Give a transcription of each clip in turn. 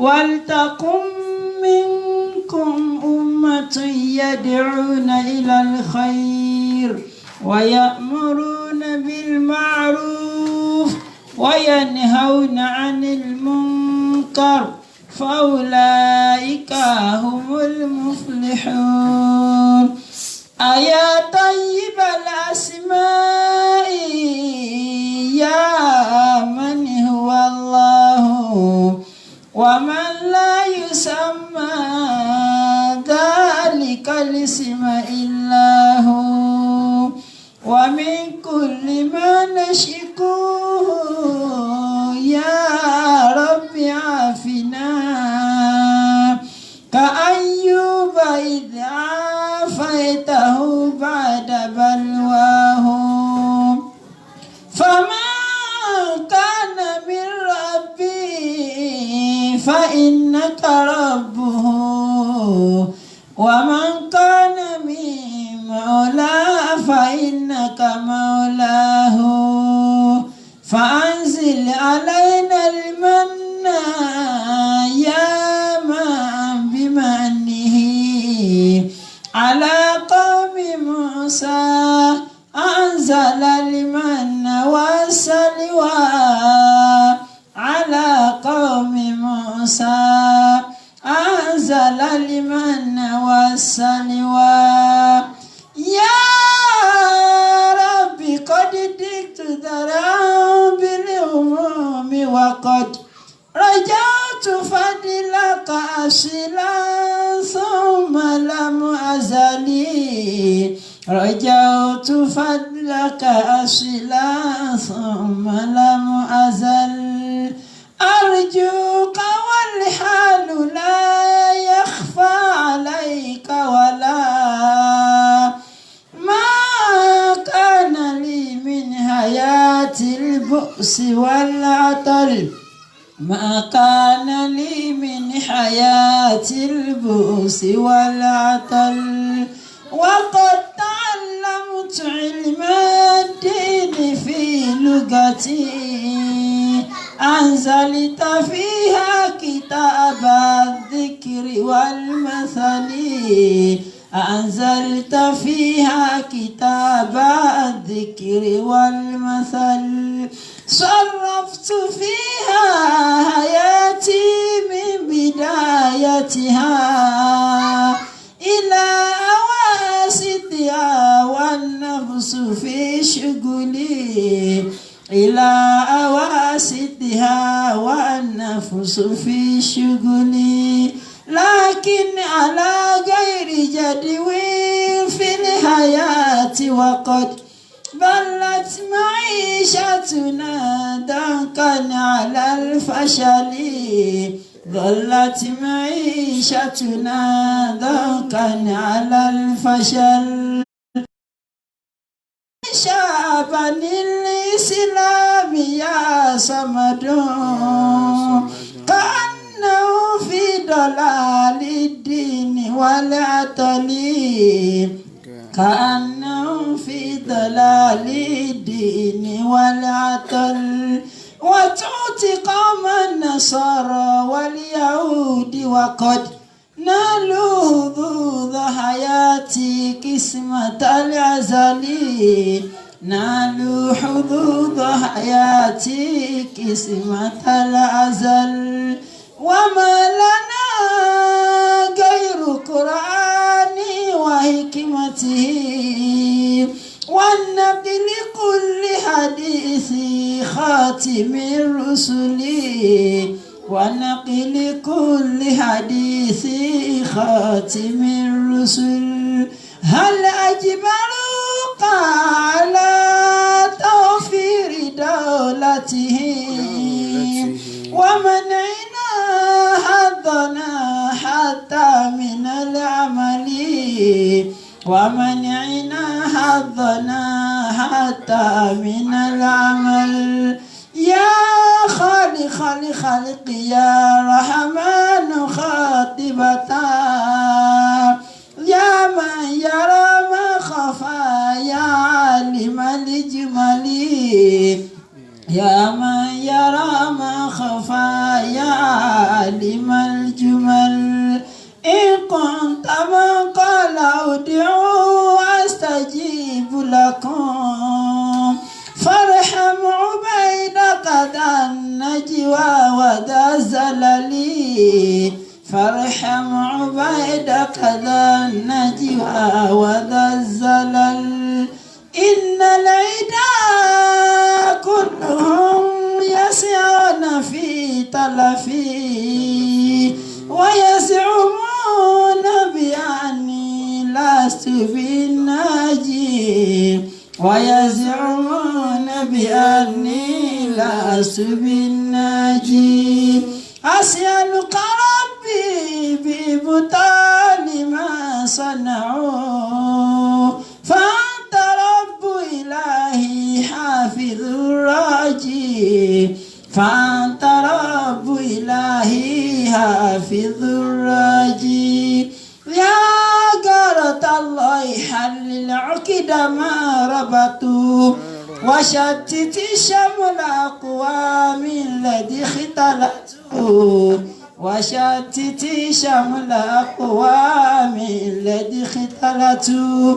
ولتكن منكم أمة يدعون إلى الخير ويأمرون بالمعروف وينهون عن المنكر فأولئك هم المفلحون. أيا طيب الأسماء يا من هو الله ومن لا يسمى ذلك الاسم إلا هو ومن كل ما نشكوه يا رب عافنا كأيوب إذ عافيته بعد بلواه فما كان من ربي فإنك ربه ومن كان من مولاه فإنك مولاه فأنزل علينا المن يا من بمنه على قوم موسى أنزل المن والسلوى على قوم موسى أنزل المن والسلوى يا ربي قد دكت ذرعا بالهموم وقد رجعت فضلك أصلا ثم لم أزل رجعت فضلك أصلا ثم لم أزل أرجوك والحال لا يخفى عليك ولا ما كان لي من حياة البؤس والعطل ما كان لي من حياة البؤس والعطل وقد تعلمت علم الدين في لغتي أنزلت فيها كتاب الذكر والمثل أنزلت فيها كتاب الذكر والمثل صرفت فيها حياتي من بدايتها إلى أواسطها والنفس في شغلي إلى أواسطها والنفس في شغلي لكن على غير جدوى في الحياة وقد ضلت معيشتنا ضنكا على الفشل ظلت معيشتنا ضنكا على الفشل شعبا الإسلام يا صمد كأنه في ضلال الدين والعطل كأنه في ضلال الدين والعطل وتؤتي قوم النصارى واليهود وقد نالوا حظوظ حياتي قسمة العزل نالوا حظوظ حياتي قسمة العزل وما لنا غير قرآن وحكمته والنقل كل حديث خاتم الرسل ونقل كل حديث خاتم الرسل هل أجبروك على توفير دولته ومنعنا حظنا حتى من العمل ومنعنا حظنا حتى من العمل يا خالق يا رحمن خاطبتا يا من يرى ما خفى يا عالم الجمال يا من يرى ما خفى يا عالم الجمل إن كنت من قال ادعوا أستجيب لكم فارحم عبيدك ذا النجوى وذا الزلل فارحم عبيدك ذا النجوى وذا الزلل إن العدا كلهم يسعون في تلفي ويزعمون بأني لست بالناجي ويزعمون بأني لست بالناجي أسألك ربي ببطال ما صنعوا فأنت رب إلهي حافظ الراجي فأنت رب إلهي حافظ الراجي يا غارة الله حلل عقد ما ربطوا وشتت شمل أقوام الذي اختلطوا وشتت شمل أقوام الذي اختلطوا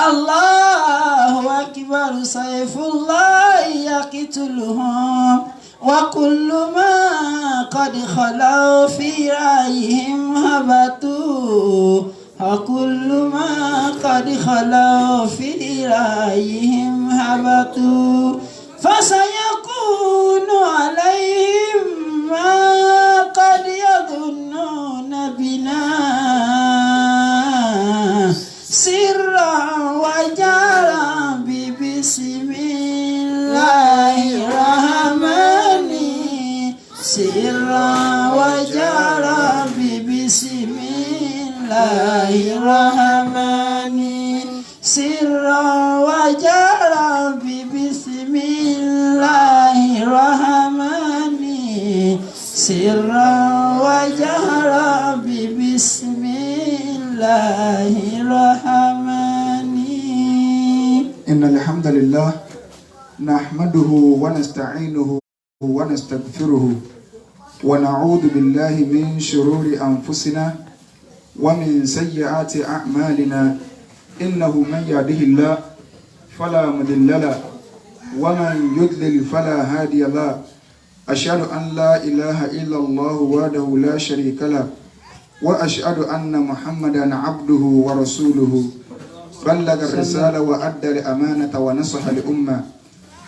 الله أكبر سيف الله يقتلهم وكل ما قد خلوا في رأيهم هبطوا وكل ما قد خلوا في رأيهم هبطوا فسيكون عليهم ما قد يظنون بنا سرا وجهرا بسم الله الرحمن سرا وجهرا بسم الله الرحمن سرا وجهرا بسم الله الرحمن سرا وجهرا بسم الله الرحمن. إن الحمد لله نحمده ونستعينه ونستغفره ونعوذ بالله من شرور أنفسنا ومن سيئات أعمالنا إنه من يهده الله فلا مضل له ومن يضلل فلا هادي له أشهد أن لا إله إلا الله وحده لا شريك له وأشهد أن محمدا عبده ورسوله بلغ الرسالة وأدى الأمانة ونصح الأمة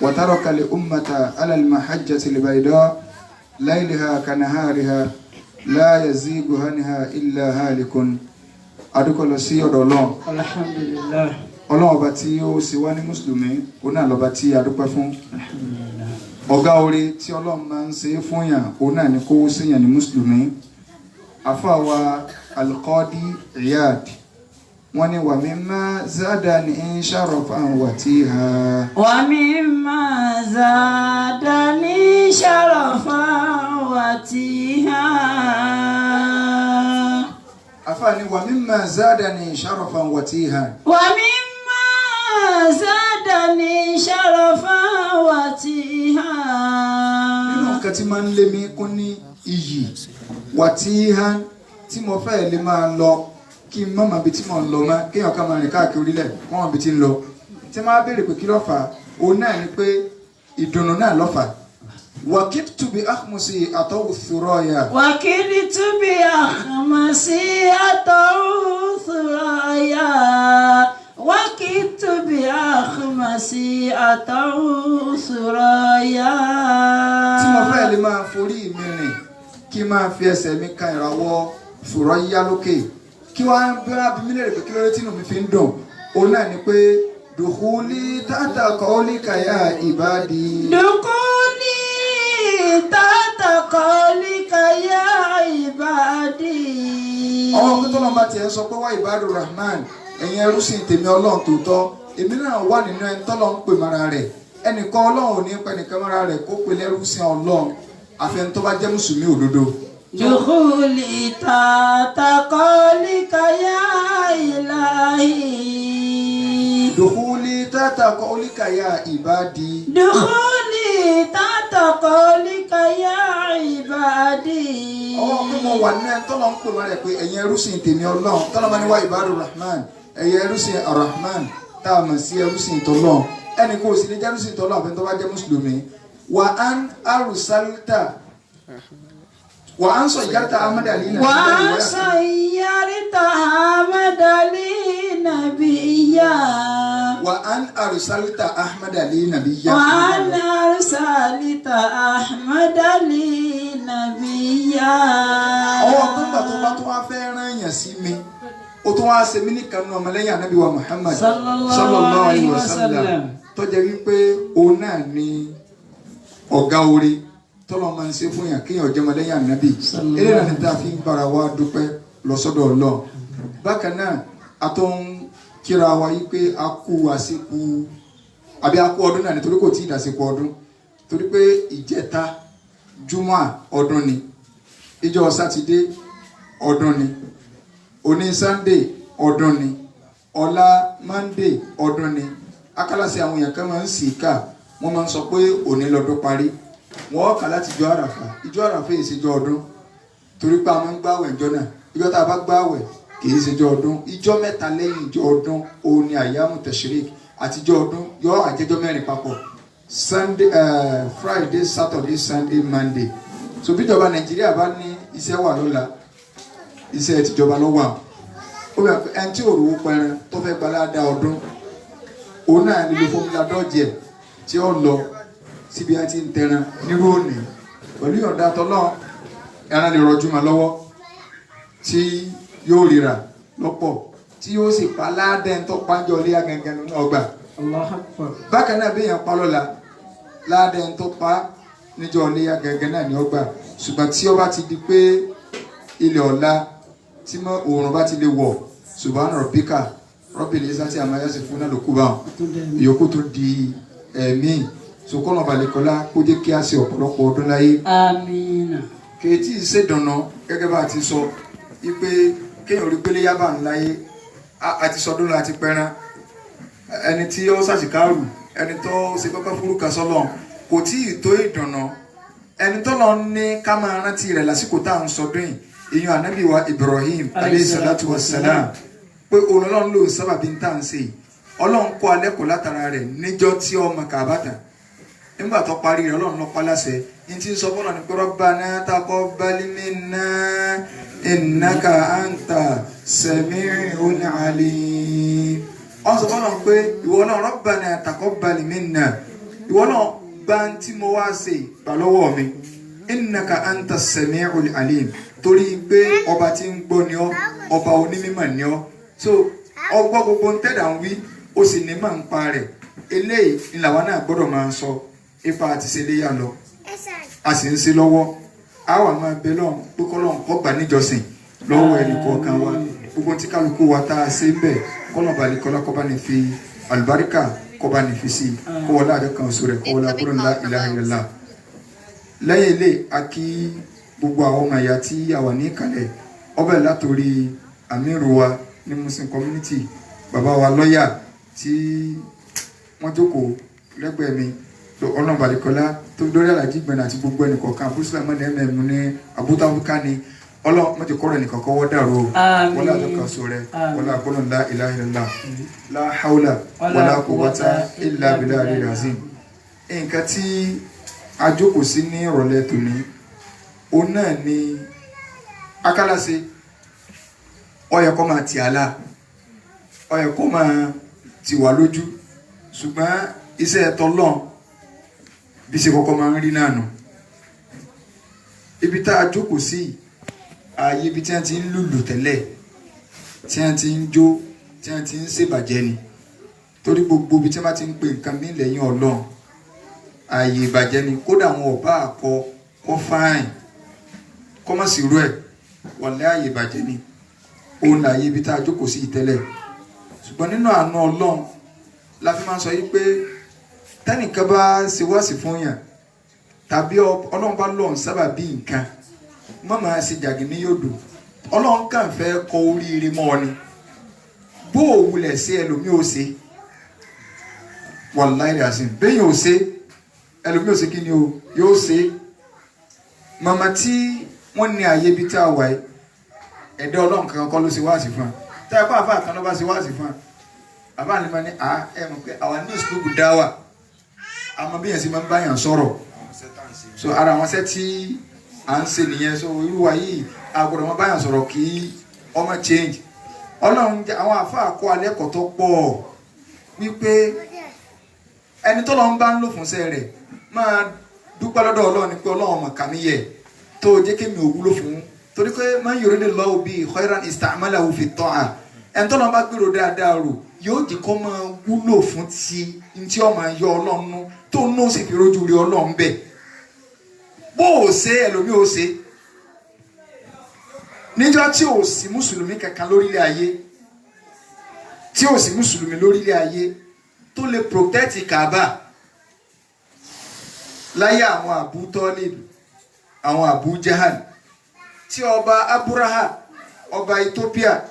وترك الأمة على المحجة البيضاء ليلها كنهارها لا يزيغ عنها إلا هالك adúkọ̀lọ́ sí ọ̀dọ̀ Ọlọ́run. Alhamdulillah. Ọlọ́run ọba tí ó ṣe wá ní mùsùlùmí òun náà lọ́ba tí a dúpẹ́ fún. Ọ̀gá orí tí Ọlọ́run máa ń ṣe fún yàn òun náà ni kó ṣèyàn ní mùsùlùmí. Àfáà wa Al-Qadi Iyad wọ́n ní wa mimma zadani sharafan watiha. Wa mimma zadani sharafan watiha. Àfáàní wa mimma zadani sharafan watiha. Wa mimma zadani sharafan watiha. Nínú nǹkan tí máa ń lé mi kún ní iyì watiha tí mo fẹ́ lè máa lọ kí n má máa bi tí mo ń lọ mọ́ kéèyàn ká máa rìn káàkiri orílẹ̀ kó wọn bi tí ń lọ. Tí máa béèrè pé kí ló fà á òun náà ni pé ìdùnnú náà ló fà á. وكدت بأخمسي أطو الثرايا وكدت بأخمسي أطو الثرايا وكدت بأخمسي أطو الثرايا. tí mo fẹ́ lè máa forí mi rìn kí n máa fi ẹsẹ̀ mi kan ìràwọ̀ Thuraya lókè kí wọ́n á bí mi lè rè pé kí ló dé tí inú mi fi ń dùn òun náà ni pé dùkúlì tààtà kọ́ọ́lì kàyà ìbàdí. dùkúlì tààtà kọ́ọ́lì kàyà ìbàdí. ọmọ pé tọ́lọ́ bá tiẹ̀ sọ pé wá ìbádù Rahman ẹ̀yin ẹrú sí tèmi Ọlọ́run tòótọ́ èmi náà wà nínú ẹni tọ́lọ́ ń pè mọ́ra rẹ̀ ẹnìkan Ọlọ́run ò ní pẹ́ nìkan mọ́ra rẹ̀ kó pe lẹ́rú sí Ọlọ́run àfẹn tó bá jẹ́ mùsùlùmí òdodo. dùkúlì tààtà kọ́ọ́lì kàyà ìlàhí. dùkúlì tààtà kọ́ọ́lì kàyà ìbàdí. دخولي تحت قولك يا عبادي. ibadi. Pé mo wà ní ẹni tọ́lọ́ ń pè wọ́n rẹ̀ pé ẹ̀yin ẹrúsìn tèmi Ọlọ́run tọ́lọ́ máa ní wá ìbádùn Rahman ẹ̀yin ẹrúsìn Ar-Rahman tá a mọ̀ sí ẹrúsìn tọ́lọ́ ẹnì kò sì ní jẹ́ ẹrúsìn tọ́lọ́ àbẹ̀ tó bá jẹ́ mùsùlùmí. Wa an arsalta wa an sayyarta Ahmad Ali nabiyya wa an arsalta Ahmad Ali nabiyya wa an arsalta Ahmad Ali nabiyya. Ọwọ́ pípa tó bá tó wá fẹ́ rán èèyàn sí mi ó tó wá ṣe mí nìkan nínú ọmọlẹ́yìn Ànábì wa Muhammad sallallahu alaihi wasallam tó jẹ́ wípé òun náà ni ọ̀gá orí tọ́lọ́ máa ń ṣe fún yàn kéèyàn jẹ́ ọmọlẹ́yìn Ànábì eléyìí náà ni tá a fi ń bára wa dúpẹ́ lọ sọ́dọ̀ Ọlọ́run. Bákan náà a tó ń kíra wa yí pé a kú àsìkò àbí a kú ọdún náà nítorí kò tí ì dàsìkò ọdún torí pé ìjẹta júmọ́ ọdún ni ìjọ sátidé ọdún ni òní sunday ọdún ni ọ̀la monday ọdún ni akálàsì àwọn èèyàn kan máa ń sì ká wọ́n máa ń sọ pé òní lọ́dún parí wọ́n kà láti ìjọ àràfà yìí ṣèjọ ọdún torí pé a máa ń gbààwẹ̀ ìjọ náà ìjọ tá a bá gbààwẹ̀ kìí ṣèjọ ọdún ìjọ mẹ́ta lẹ́yìn ìjọ ọdún òun ni àyàmù tẹ̀sírík àtijọ́ ọdún yọ àjẹjọ́ mẹ́rin papọ̀ sunday friday saturday sunday monday so bíjọba nàìjíríà bá ní iṣẹ́ wà lọ́la iṣẹ́ tìjọba ló wà ó bẹ ẹni tí òrùwó pẹran tó fẹ́ gbalada ọdún òun náà nílò fọmúlà dọ́jẹ̀ tí ó lọ síbi àti ń tẹran nírú òní pẹ̀lú ìyọ̀ǹda tọ́lọ́ ẹran lè rọjú mà lọ́wọ́ tí yóò ríra lọ́pọ̀ tí yóò sì pa ládẹ́ tó pàjọ lé agẹgẹ nínú ọgbà. Bákan náà bí èèyàn pa lọ́la ládẹ́ tó pa níjọ́ lé agẹgẹ náà ní ọgbà ṣùgbọ́n tí ó bá ti di pé ilẹ̀ ọ̀la tí mọ́ oòrùn bá ti lè wọ̀ subhana rabbika rabbil izzati amma yasifuna ló kú bá wọn ìyókù tó di ẹ̀mí sokọ́nà balẹ̀kọ́lá kó jẹ́ kí a ṣe ọ̀pọ̀lọpọ̀ ọdún láyé. Àmín. Kèétí ìṣèdànà gẹ́gẹ́ bá a ti sọ wípé kéèyàn rí pélé yábà ńláyé àti sọdún láti pẹran ẹni tí ó ṣàṣìkárù ẹni tó ṣe pẹ́pẹ́ fúrúkà sọ́lọ̀ kò tí ì tó ìdùnnà ẹni tó lọ ní ká máa rántí rẹ̀ lásìkò tá à ń sọdún yìí ìyẹn ànábì wa Ibrahim alayhi salatu wa salam pé Ọlọ́run ló sábàbí ń tà ń ṣe Ọlọ́run kọ́ alẹ́ kò látara rẹ̀ níjọ́ tí ọmọ kàbàtà nígbà tó parí rẹ̀ Ọlọ́run ló pa láṣẹ ní tí ń sọ fọ́nà ní pé Rabbana taqabbal minna innaka anta sami'un alim ọ̀n sọ fọ́nà pé ìwọ náà Rabbana taqabbal minna ìwọ náà bá ń tí mo wá ṣe gbà lọ́wọ́ mi innaka anta sami'un alim torí pé ọba tí ń gbọ́ ni ọ́ ọba onímọ̀ ni ọ́ so ọgbọ́ gbogbo ń tẹ̀dà ń wí ó sì ní máa ń pa rẹ̀ eléyìí ni làwọn náà gbọ́dọ̀ máa ń sọ ipa àti ṣẹlẹ́yà lọ a sì ń ṣe lọ́wọ́ a wà máa bẹ lọ́hùn pé kọ́lọ́hùn kó gbà níjọsìn lọ́wọ́ ẹnì kọ̀ọ̀kan wa gbogbo tí kálukú wa tá a ṣe ń bẹ̀ kọ́lọ́hùn balẹ̀kọ́lá kó bá ní fi àlùbáríkà kó bá ní fi sí kó wọlé àdé kan oṣù rẹ̀ kó wọlé àbúrò ńlá ilaha illallah lẹ́yìn ilé a kí gbogbo àwọn ọmọ ìyá tí a wà ní ìkàlẹ̀ ọbẹ̀ látòrí àmírù wa ní Muslim community bàbá wa lọ́yà tí wọ́n jókòó lẹ́gbẹ̀ẹ́ mi ọ̀nà balẹ̀kọ́lá tó dórí àlàjì gbẹ̀nà àti gbogbo ẹnì kọ̀ọ̀kan abúlé ẹ̀mẹ̀mú ní abútáwúká ni ọlọ́run ti kọ́rọ̀ ẹnìkan kọ́wọ́ dàrú wọlé àjọkàn sọ rẹ wọlé àgbọ̀nà ńlá ilaha illallah la hawla wala quwwata illa billahi al-azim. Nǹkan tí a jókòó sí ní ìrọ̀lẹ́ tòní òun náà ni akálàṣe ó yẹ kó máa tì á là ó yẹ kó máa tì wá lójú ṣùgbọ́n iṣẹ́ tọ́lọ́n bí ṣe kọ́kọ́ máa ń rí náà nù ibi tá a jókòó sí ààyè ibi tí wọ́n ti ń lùlù tẹ́lẹ̀ tí wọ́n ti ń jó tí wọ́n ti ń ṣèbàjẹ́ ni torí gbogbo ibi tí wọ́n ti ń pè nǹkan mí lẹ́yìn Ọlọ́run ààyè ìbàjẹ́ ni kódà wọn ò bá àkọ kọ́ fáìn kọ́ mọ̀ sí irú ẹ̀ wọ̀lẹ́ ààyè ìbàjẹ́ ni òun lààyè ibi tá a jókòó sí tẹ́lẹ̀ ṣùgbọ́n nínú àánú Ọlọ́run la fi máa sọ yí pé tẹ́nìkan bá ṣe wáàsí fún yàn tàbí Ọlọ́run bá lọ́n sábà bí nǹkan má máa ṣe jàgì ní yòdò Ọlọ́run kàn fẹ́ kọ oríire mọ́ ọ ni bó o wulẹ̀ sí ẹlòmíì ò ṣe wàláhì àsìn bẹ́yìn ò ṣe ẹlòmíì ò ṣe kí ni o yóò ṣe màmá tí wọ́n ní àyè ibi tí a wà yìí ẹ̀dá ọlọ́run kankan kọ́ ló ṣe wáàsí fún wa tí a kọ́ àfa kan ló bá ṣe wáàsí fún wa àbá ni ma ní ẹ mọ̀ pé àwa ní ìsìnkú dá wà àmọ́ bí yẹn sì máa ń bá yàn sọ̀rọ̀ so ara àwọn ṣẹ́ tí à ń ṣe nìyẹn so irú wa yìí àgbọ̀dọ̀ wọn bá yàn sọ̀rọ̀ kí ọmọ change ọlọ́run àwọn àfa àkọ́ alẹ́ kọ̀ tó pọ̀ wípé ẹni tó lọ ń bá ń lò fúnṣẹ́ rẹ̀ máa dúpẹ́ lọ́dọ̀ ọlọ́run ni pé ọlọ́run ọmọ kàmí yẹ tó jẹ́ kémi ò wúlò fún torí pé man yuridillahu bihi khairan ista'malahu fi ta'a ẹni tó lọ bá gbèrò dáadáa rò yóò jẹ́ kó máa wúlò fún ti ntí ọmọ yọ ọlọ́run nú tó ń nó sì fi rójú rí ọlọ́run bẹ̀ bó o ṣe ẹlòmíì ó ṣe níjọ́ tí ò sí mùsùlùmí kankan lórílẹ̀ ayé tí ò sí mùsùlùmí lórílẹ̀ ayé tó lè protect Kaaba láyé àwọn Abu Talib àwọn Abu Jahal tí ọba Abraha ọba Ethiopia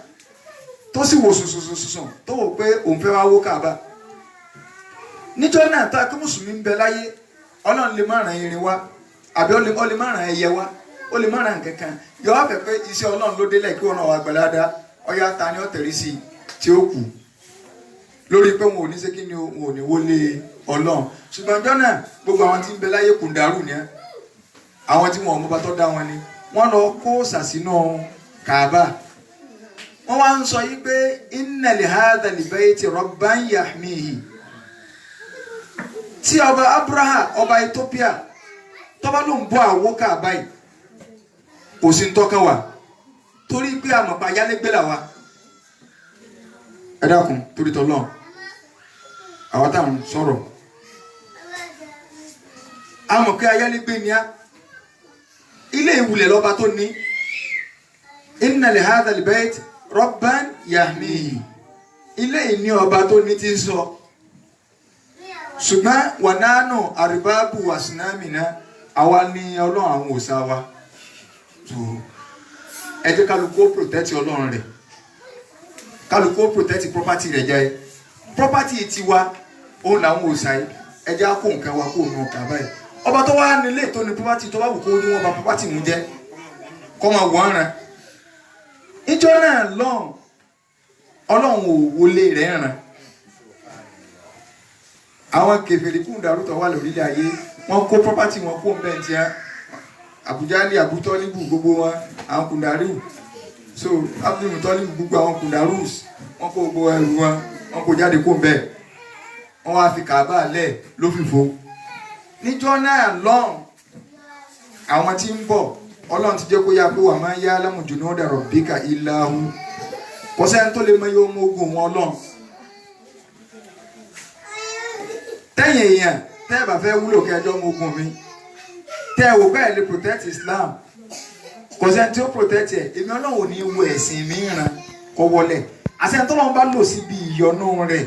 tó sì wò sùsùsùsùsùn tó wò pé òun fẹ́ wá wó Kaaba níjọ́ náà tá a kí mùsùlùmí ń bẹ láyé ọlọ́run lè má ràn irin wá àbí ó lè má ràn ẹyẹ wá ó lè má ràn kankan yọ wá fẹ́ pé iṣẹ́ ọlọ́run ló délẹ̀ kí wọn náà wà gbàládá ọyá ta ni ó tẹ̀rí sí tí ó kù lórí pé wọn ò ní ṣe kí ni wọn ò ní wọlé ọlọ́run ṣùgbọ́n ọjọ́ náà gbogbo àwọn tí ń bẹ láyé kùndàrú ni àwọn tí wọn ò mú bá tọ́ dá wọn ni wọ́n lọ kó sàsínú Kaaba wọ́n wá ń sọ yí pé inna li hadha al-bayti rabban yahmihi tí ọba Abraha ọba Ethiopia tọ́ba ló ń bọ́ àwọ̀ Kaaba yìí kò sí ń tọ́ka wa torí pé àmọ̀pá ayálégbé là wa ẹ dákun torí tọ́lọ́ àwọn táwọn sọ̀rọ̀ àmọ̀pá ayálégbé ni á ilé ìwúlẹ̀ lọ́ba tó ní inna li hadha al-bayt rabban yahmihi ilé ìní ọba tó ní ti sọ ṣùgbọ́n wa nahnu arbabu asnamina àwa ní ọlọ́run àwọn òòṣà wa ẹ jẹ́ kálukú protect ọlọ́run rẹ̀ kálukú protect property rẹ̀ jẹ́ property tiwa òun làwọn òòṣà yìí ẹ jẹ́ kó nǹkan wa kó nù Kaaba yìí ọba tó wá nílé tó ní property tó bá wù kó ní wọn bá property mú jẹ́ kọ́ máa wọ́n rẹ̀ ìjọ náà lọ́n ọlọ́run ò wọlé rẹ̀ ràn àwọn kèfèrí kúndàrú tó wà lórílẹ̀ ayé wọ́n kó property wọn kó ń bẹ́ẹ̀ tiẹ́ Abuja ní Abu Tọ́líbù gbogbo wọn àwọn kùndàrú so Abdul Tọ́líbù gbogbo àwọn kùndàrú wọn kó gbogbo ẹrù wọn kó jáde kó ń bẹ́ẹ̀ wọ́n wá fi Kaaba lẹ̀ lófìfo níjọ́ náà lọ́n àwọn tí ń bọ̀ ọlọ́run ti jẹ́ kó yá pé wà máa yá alámùjù ní ọ̀dà rabbika illa hu kò sẹ́ni tó lè mọ yóò mú ogun wọn ọlọ́run tẹ́yìn èèyàn tẹ́ ẹ bá fẹ́ wúlò kẹjọ́ mú ogun mi tẹ́ ẹ wò bẹ́ẹ̀ lè protect Islam kò sẹ́ni tí ó protect ẹ̀ èmi ọlọ́run ò ní wo ẹ̀sìn mìíràn kọ́ wọlé àṣẹ tọ́lọ́run bá lò síbi ìyọnú rẹ̀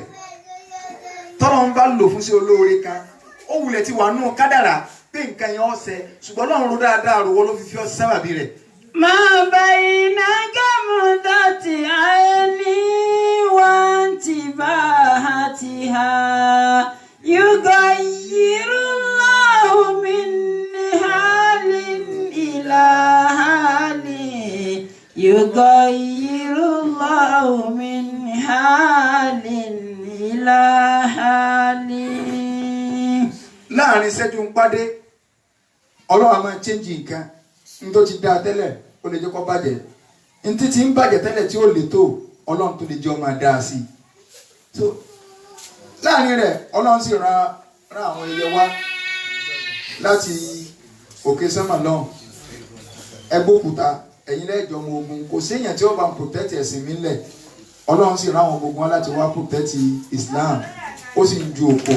tọ́lọ́run bá lò fún sí olóore kan ó wulẹ̀ ti wà nù kádàrà pé nǹkan yẹn ọ̀sẹ̀ ṣùgbọ́n Ọlọ́run ló dáadáa rò wọ́n ló fi ọ̀sẹ̀ sábàbí rẹ̀. ما بين جمدة عيني وانتباهتها يغير الله من حال إلى حال يغير الله من حال إلى حال. láàrin ṣẹ́jú ń pàdé ọlọ́run máa change nǹkan ní tó ti dáa tẹ́lẹ̀ ó lè jẹ́ kó bàjẹ́ ní tí ń bàjẹ́ tẹ́lẹ̀ tí ó lè tó ọlọ́run tó lè jẹ́ ó máa dáa sí i so láàrin rẹ̀ ọlọ́run sì ran àwọn ẹyẹ wá láti òkè sánmà lọ́hùn ẹgbókúta ẹ̀yin lẹ́jọ́ ọmọ ogun kò séèyàn tí ó bá ń protect ẹ̀sìn mi lẹ̀ ọlọ́run sì ran àwọn gbogbo wọn láti wá protect Islam ó sì ń ju òkò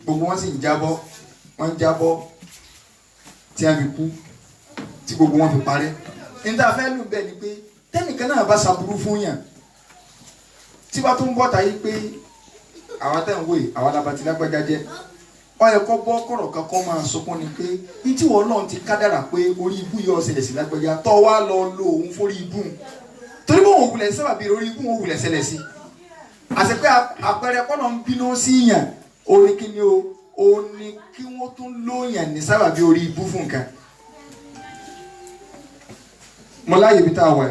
gbogbo wọn sì ń jábọ́ wọ́n ń jábọ́ tí a fi kú tí gbogbo wọn fi parẹ́ níta fẹ́ lù bẹ́ẹ̀ ni pé tẹ́nìkan náà bá ṣàbúrú fún yàn tí wàá tó ń bọ́ta yìí pé àwọn tẹ̀ ń wòye àwọn alábàtí lágbájá jẹ́ wọ́n yẹ kó bọ́ kọ̀rọ̀ kan kó máa sọkún ni pé ní tí wọ́n náà ti kádàrà pé orí ibú yọ ọ̀sẹ̀lẹ̀ sí lágbájá tọ́ wá lọ lo òun fórí ibú torí bó wọn òwúlẹ̀ sábàbí orí ibú wọn òwúlẹ̀ ṣẹlẹ̀ sí àti pé àpẹẹrẹ kọ́nà ń bínú sí yàn orí kíni o ó ní kí wọ́n tún lóyàn ní sábàbí orí ibú fún nǹkan. Mo láyé ibi tá a wà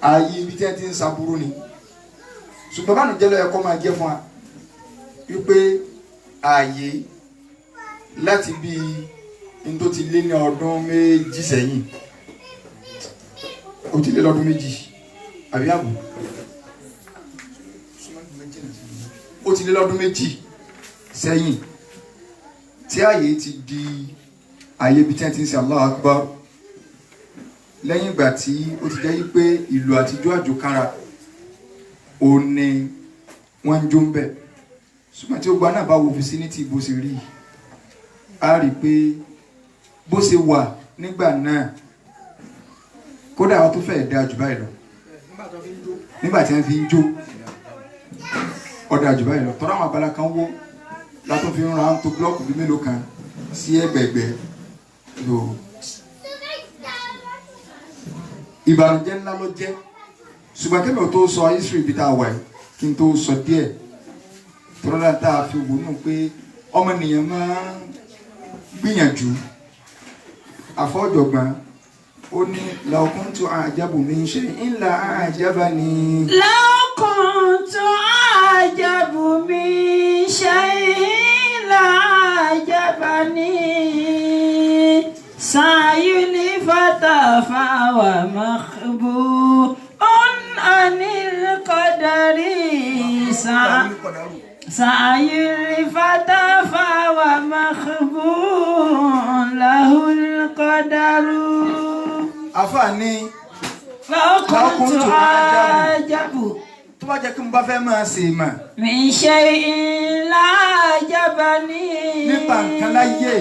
ààyè ibi tí ẹ ti ń saburú ni ṣùgbọ́n bánu jẹ́ lọ́yẹ kọ́ máa jẹ́ fún wa wípé ààyè láti bí n tó ti lé ní ọdún méjì sẹ́yìn ó ti lé lọ́dún méjì àbí àbò ó ti lé lọ́dún méjì sẹ́yìn tí ààyè ti di ààyè ibi tí ẹ ti ń ṣe Allahu Akbar lẹ́yìn ìgbà tí ó ti jẹ́ pé ìlú àtijọ́ àjòkára ò ní wọ́n ń jó ń bẹ̀ ṣùgbọ́n tí ó gba náà bá wo vicinity bó ṣe rí a rí pé bó ṣe wà nígbà náà kódà àwọn tó fẹ́ẹ̀ dáa jù báyìí lọ nígbà tí wọ́n fi ń jó ọ̀dà jù báyìí lọ tọ́ra àwọn abala kan wó látún fi ń ra tó búlọ́ọ̀kù bí mélòó kan sí ẹgbẹ̀gbẹ̀ yóò ìbànújẹ́ ńlá ló jẹ́ ṣùgbọ́n kí mi ò tó sọ history bí tá a wà yìí kí n tó sọ díẹ̀ tọ́lá tá a fi wò nù pé ọmọnìyàn máa ń gbìyànjú àfọ́jọ̀gbọ́n ó ní law kuntu a'jabu min shay'in la a'jabani. law kuntu a'jabu min shay'in la a'jabani. سعي الفتى فهو مخبوء عن القدر سعي الفتى فهو مخبوء له القدر àfààní لو كنت أعجب tó bá jẹ́ kí n bá fẹ́ máa ṣe mà من شيء لا أعجبني nípa nǹkan láyé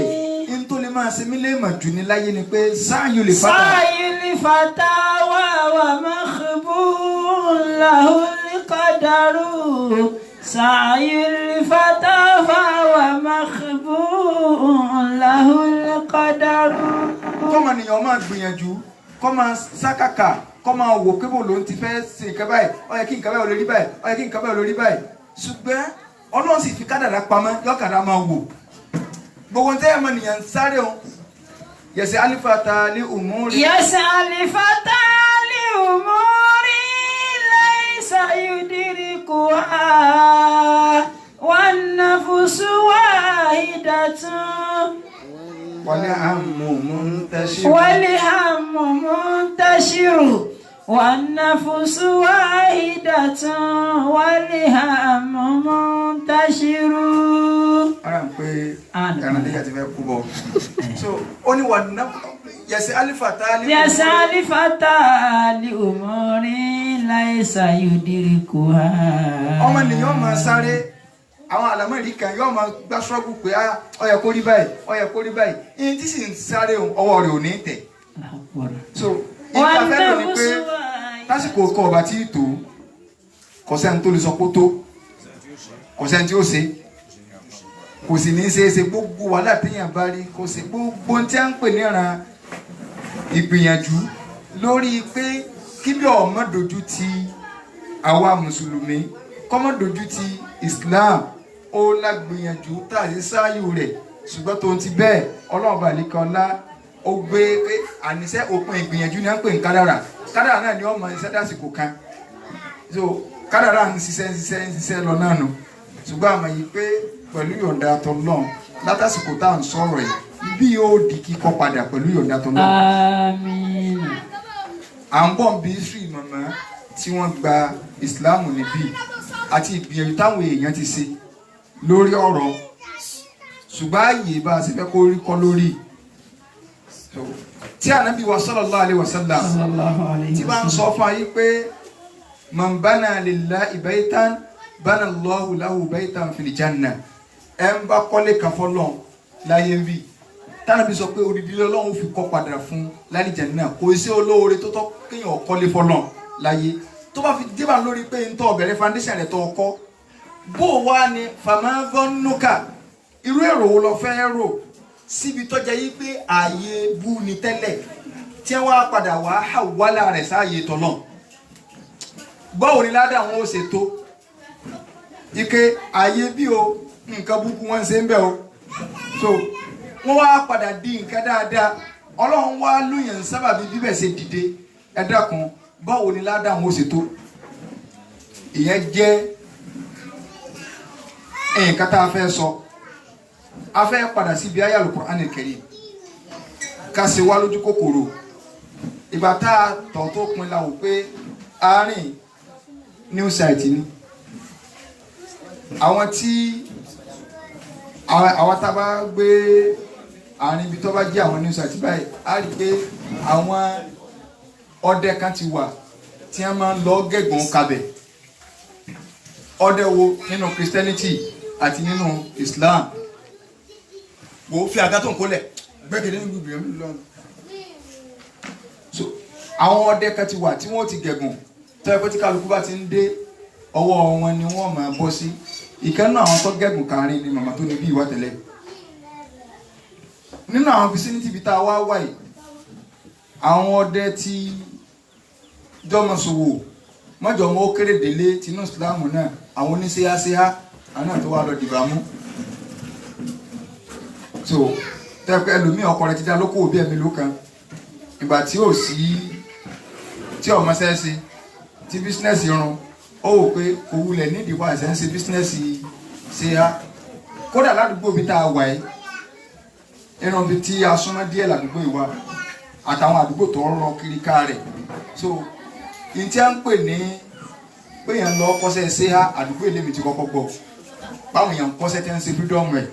tó lè máa ṣe mí lè mọ̀ jù ní láyé ni pé sáàyù lè fata. sáàyù lè fata wà makhbun lahul qadaru. sáàyù lè fata wà makhbun lahul qadaru. kọ́mọ nìyẹn máa gbìyànjú kọ́ máa sákàkà kọ́ máa wò pé bò ló ń ti fẹ́ ṣe nǹkan báyìí ó yẹ kí nǹkan báyìí ó lè rí báyìí ó yẹ kí nǹkan báyìí ó lè rí báyìí ṣùgbọ́n Ọlọ́run sì fi kádàrá pamọ́ yọ̀kàrà máa wò. gbogbo ntẹ́ ẹ̀mọ nìyẹn sáré o yẹsẹ̀ alifata li umuri. yẹsẹ̀ alifata li umuri laysa yudirikuha wan nafsu wahidatun. wal hammu muntashir. wal hammu muntashir. والنفس واحدة والهم منتشر. ara ń pé ẹran díẹ̀ ti fẹ́ kú bọ̀. so ó ní wà ná yẹsẹ̀ alifata li. yẹsẹ̀ alifata li umuri laysa yudirikuha. ọmọ nìyẹn máa sáré àwọn àlámọ̀rí kan yóò máa gbá ṣọ́ọ̀bù pé ó yẹ kó rí báyìí ó yẹ kó rí báyìí ìyẹn tí sì ń sáré ọwọ́ rẹ̀ ò ní tẹ̀. so ìgbà fẹ́ lò ní pé lásìkò kọ ọba tí tó kò sẹ́ni tó lè sọ pé tó kò sẹ́ni tí ó ṣe kò sì ní ṣe é ṣe gbogbo wàhálà téèyàn bá rí kò sí gbogbo tí a ń pè níran ìgbìyànjú lórí pé kí bí ọmọ dojú ti àwa mùsùlùmí kọ́mọ dojú ti Islam ó lágbìyànjú tá a ṣe sáyù rẹ̀ ṣùgbọ́n tó ti bẹ́ẹ̀ Ọlọ́run bàlíkọ́lá ó gbé pé àníṣe òpin ìgbìyànjú ni à ń pè ní kádàrà kádàrà náà ni ọmọ iṣẹ́ dásìkò kan so kádàrà ń ṣiṣẹ́ lọ náà nù ṣùgbọ́n àmọ́ yìí pé pẹ̀lú yọ̀ǹda t'Ọlọ́run látàsìkò tá à ń sọ̀rọ̀ yìí bí yóò di kíkọ́ padà pẹ̀lú yọ̀ǹda t'Ọlọ́run. àmín. à ń bọ̀ bí sùn mọ̀mọ́ tí wọ́n gba ìsìláàmù níbí àti ìgbìyànjú táwọn èèyàn ti ṣe lórí ọ̀rọ̀ ṣùgbọ́n ààyè bá a ṣe fẹ́ kó rí kọ́ lórí tí Ànábì wa sallallahu alaihi wasallam tí bá ń sọ fún ayé pé man bana lillahi baytan bana Allahu lahu baytan fil janna ẹ̀ ń bá kọ́lé kan fọ́lọ́n láyé ń bì tánàbí sọ pé odidi Ọlọ́run fi kọ́ padà fún lálìjẹ̀ náà kò sí olóore tó tọ́ kéèyàn kọ́lé fọ́lọ́n láyé tó bá fi débà lórí pé ń tọ́ ọ̀bẹ̀rẹ̀ foundation rẹ̀ tó ọkọ́ bó wá ní famavọ́nùkà irú èrò wo lọ fẹ́ rò síbi tọ́jà yìí pé ààyè bú ni tẹ́lẹ̀ tí wọ́n á padà wá hàwálà rẹ̀ sáàyè tọ́lọ̀ báwo ni ládàá wọn ó ṣe tó ike ààyè bí o nǹkan búkú wọ́n ṣe ń bẹ̀ o so wọ́n wá padà di nǹkan dáadáa ọlọ́run wá lóyún sábàbí bíbẹ̀ ṣe dìde ẹ dákun báwo ni ládàá wọn ó ṣe tó ìyẹn jẹ́ nǹkan tá a fẹ́ sọ a fẹ́ padà síbi ayé Al-Qur'an Al-Karim ká ṣe wá lójú kòkòrò ìgbà tá a tọ̀ tó pin la wò pé àárín new site ni àwọn tí àwọn tá a bá gbé àárín ibi tó bá jẹ́ àwọn new site báyìí a rí i pé àwọn ọdẹ kan ti wà tí wọ́n máa ń lọ gẹ̀gùn kabẹ̀ ọdẹ wo nínú Christianity àti nínú Islam wo fi àga tó ń kólẹ̀ gbẹ́gẹ̀dẹ́ ní gbogbo ẹ̀mí lọ́nà so àwọn ọdẹ kan ti wà tí wọ́n ti gẹ̀gùn tó yẹ pé tí kálukú bá ti ń dé ọwọ́ wọn ni wọ́n máa bọ́ sí ìkànnì àwọn tó gẹ̀gùn kárin ni màmá tó ní bí ìwà tẹ́lẹ̀ nínú àwọn vicinity ibi tá a wá wà yìí àwọn ọdẹ tí jọmọsowò mọ́jọ̀mọ́ ó kéré délé tinú Islam náà àwọn oníṣẹ́yáṣẹ́yá àwọn náà tó wá lọ dìbà mú so tẹ́pẹ́ ẹlòmíì ọkọ rẹ̀ ti dá lókòwò bí ẹ̀mí ló kan ìgbà tí ò sí tí ọmọ sẹ́ẹ̀sì tí bísínẹ́sì run ó wò pé kò wulẹ̀ nídìí wá ẹ̀sẹ̀ ń ṣe bísínẹ́sì ṣe á kódà ládùúgbò bí tá a wà yìí ẹran bíi tí a súnmọ́ díẹ̀ ládùúgbò ìwà àtàwọn àdúgbò tó ń rọ kiri ká rẹ̀ so ìyẹn tí a ń pè ní pé yẹn lọ kọ́sẹ́ ṣe á àdúgbò ìlémi ti kọ́kọ́ gbọ́ báwọn yẹn ń kọ́sẹ́ tí wọ́n ń ṣe freedom rẹ̀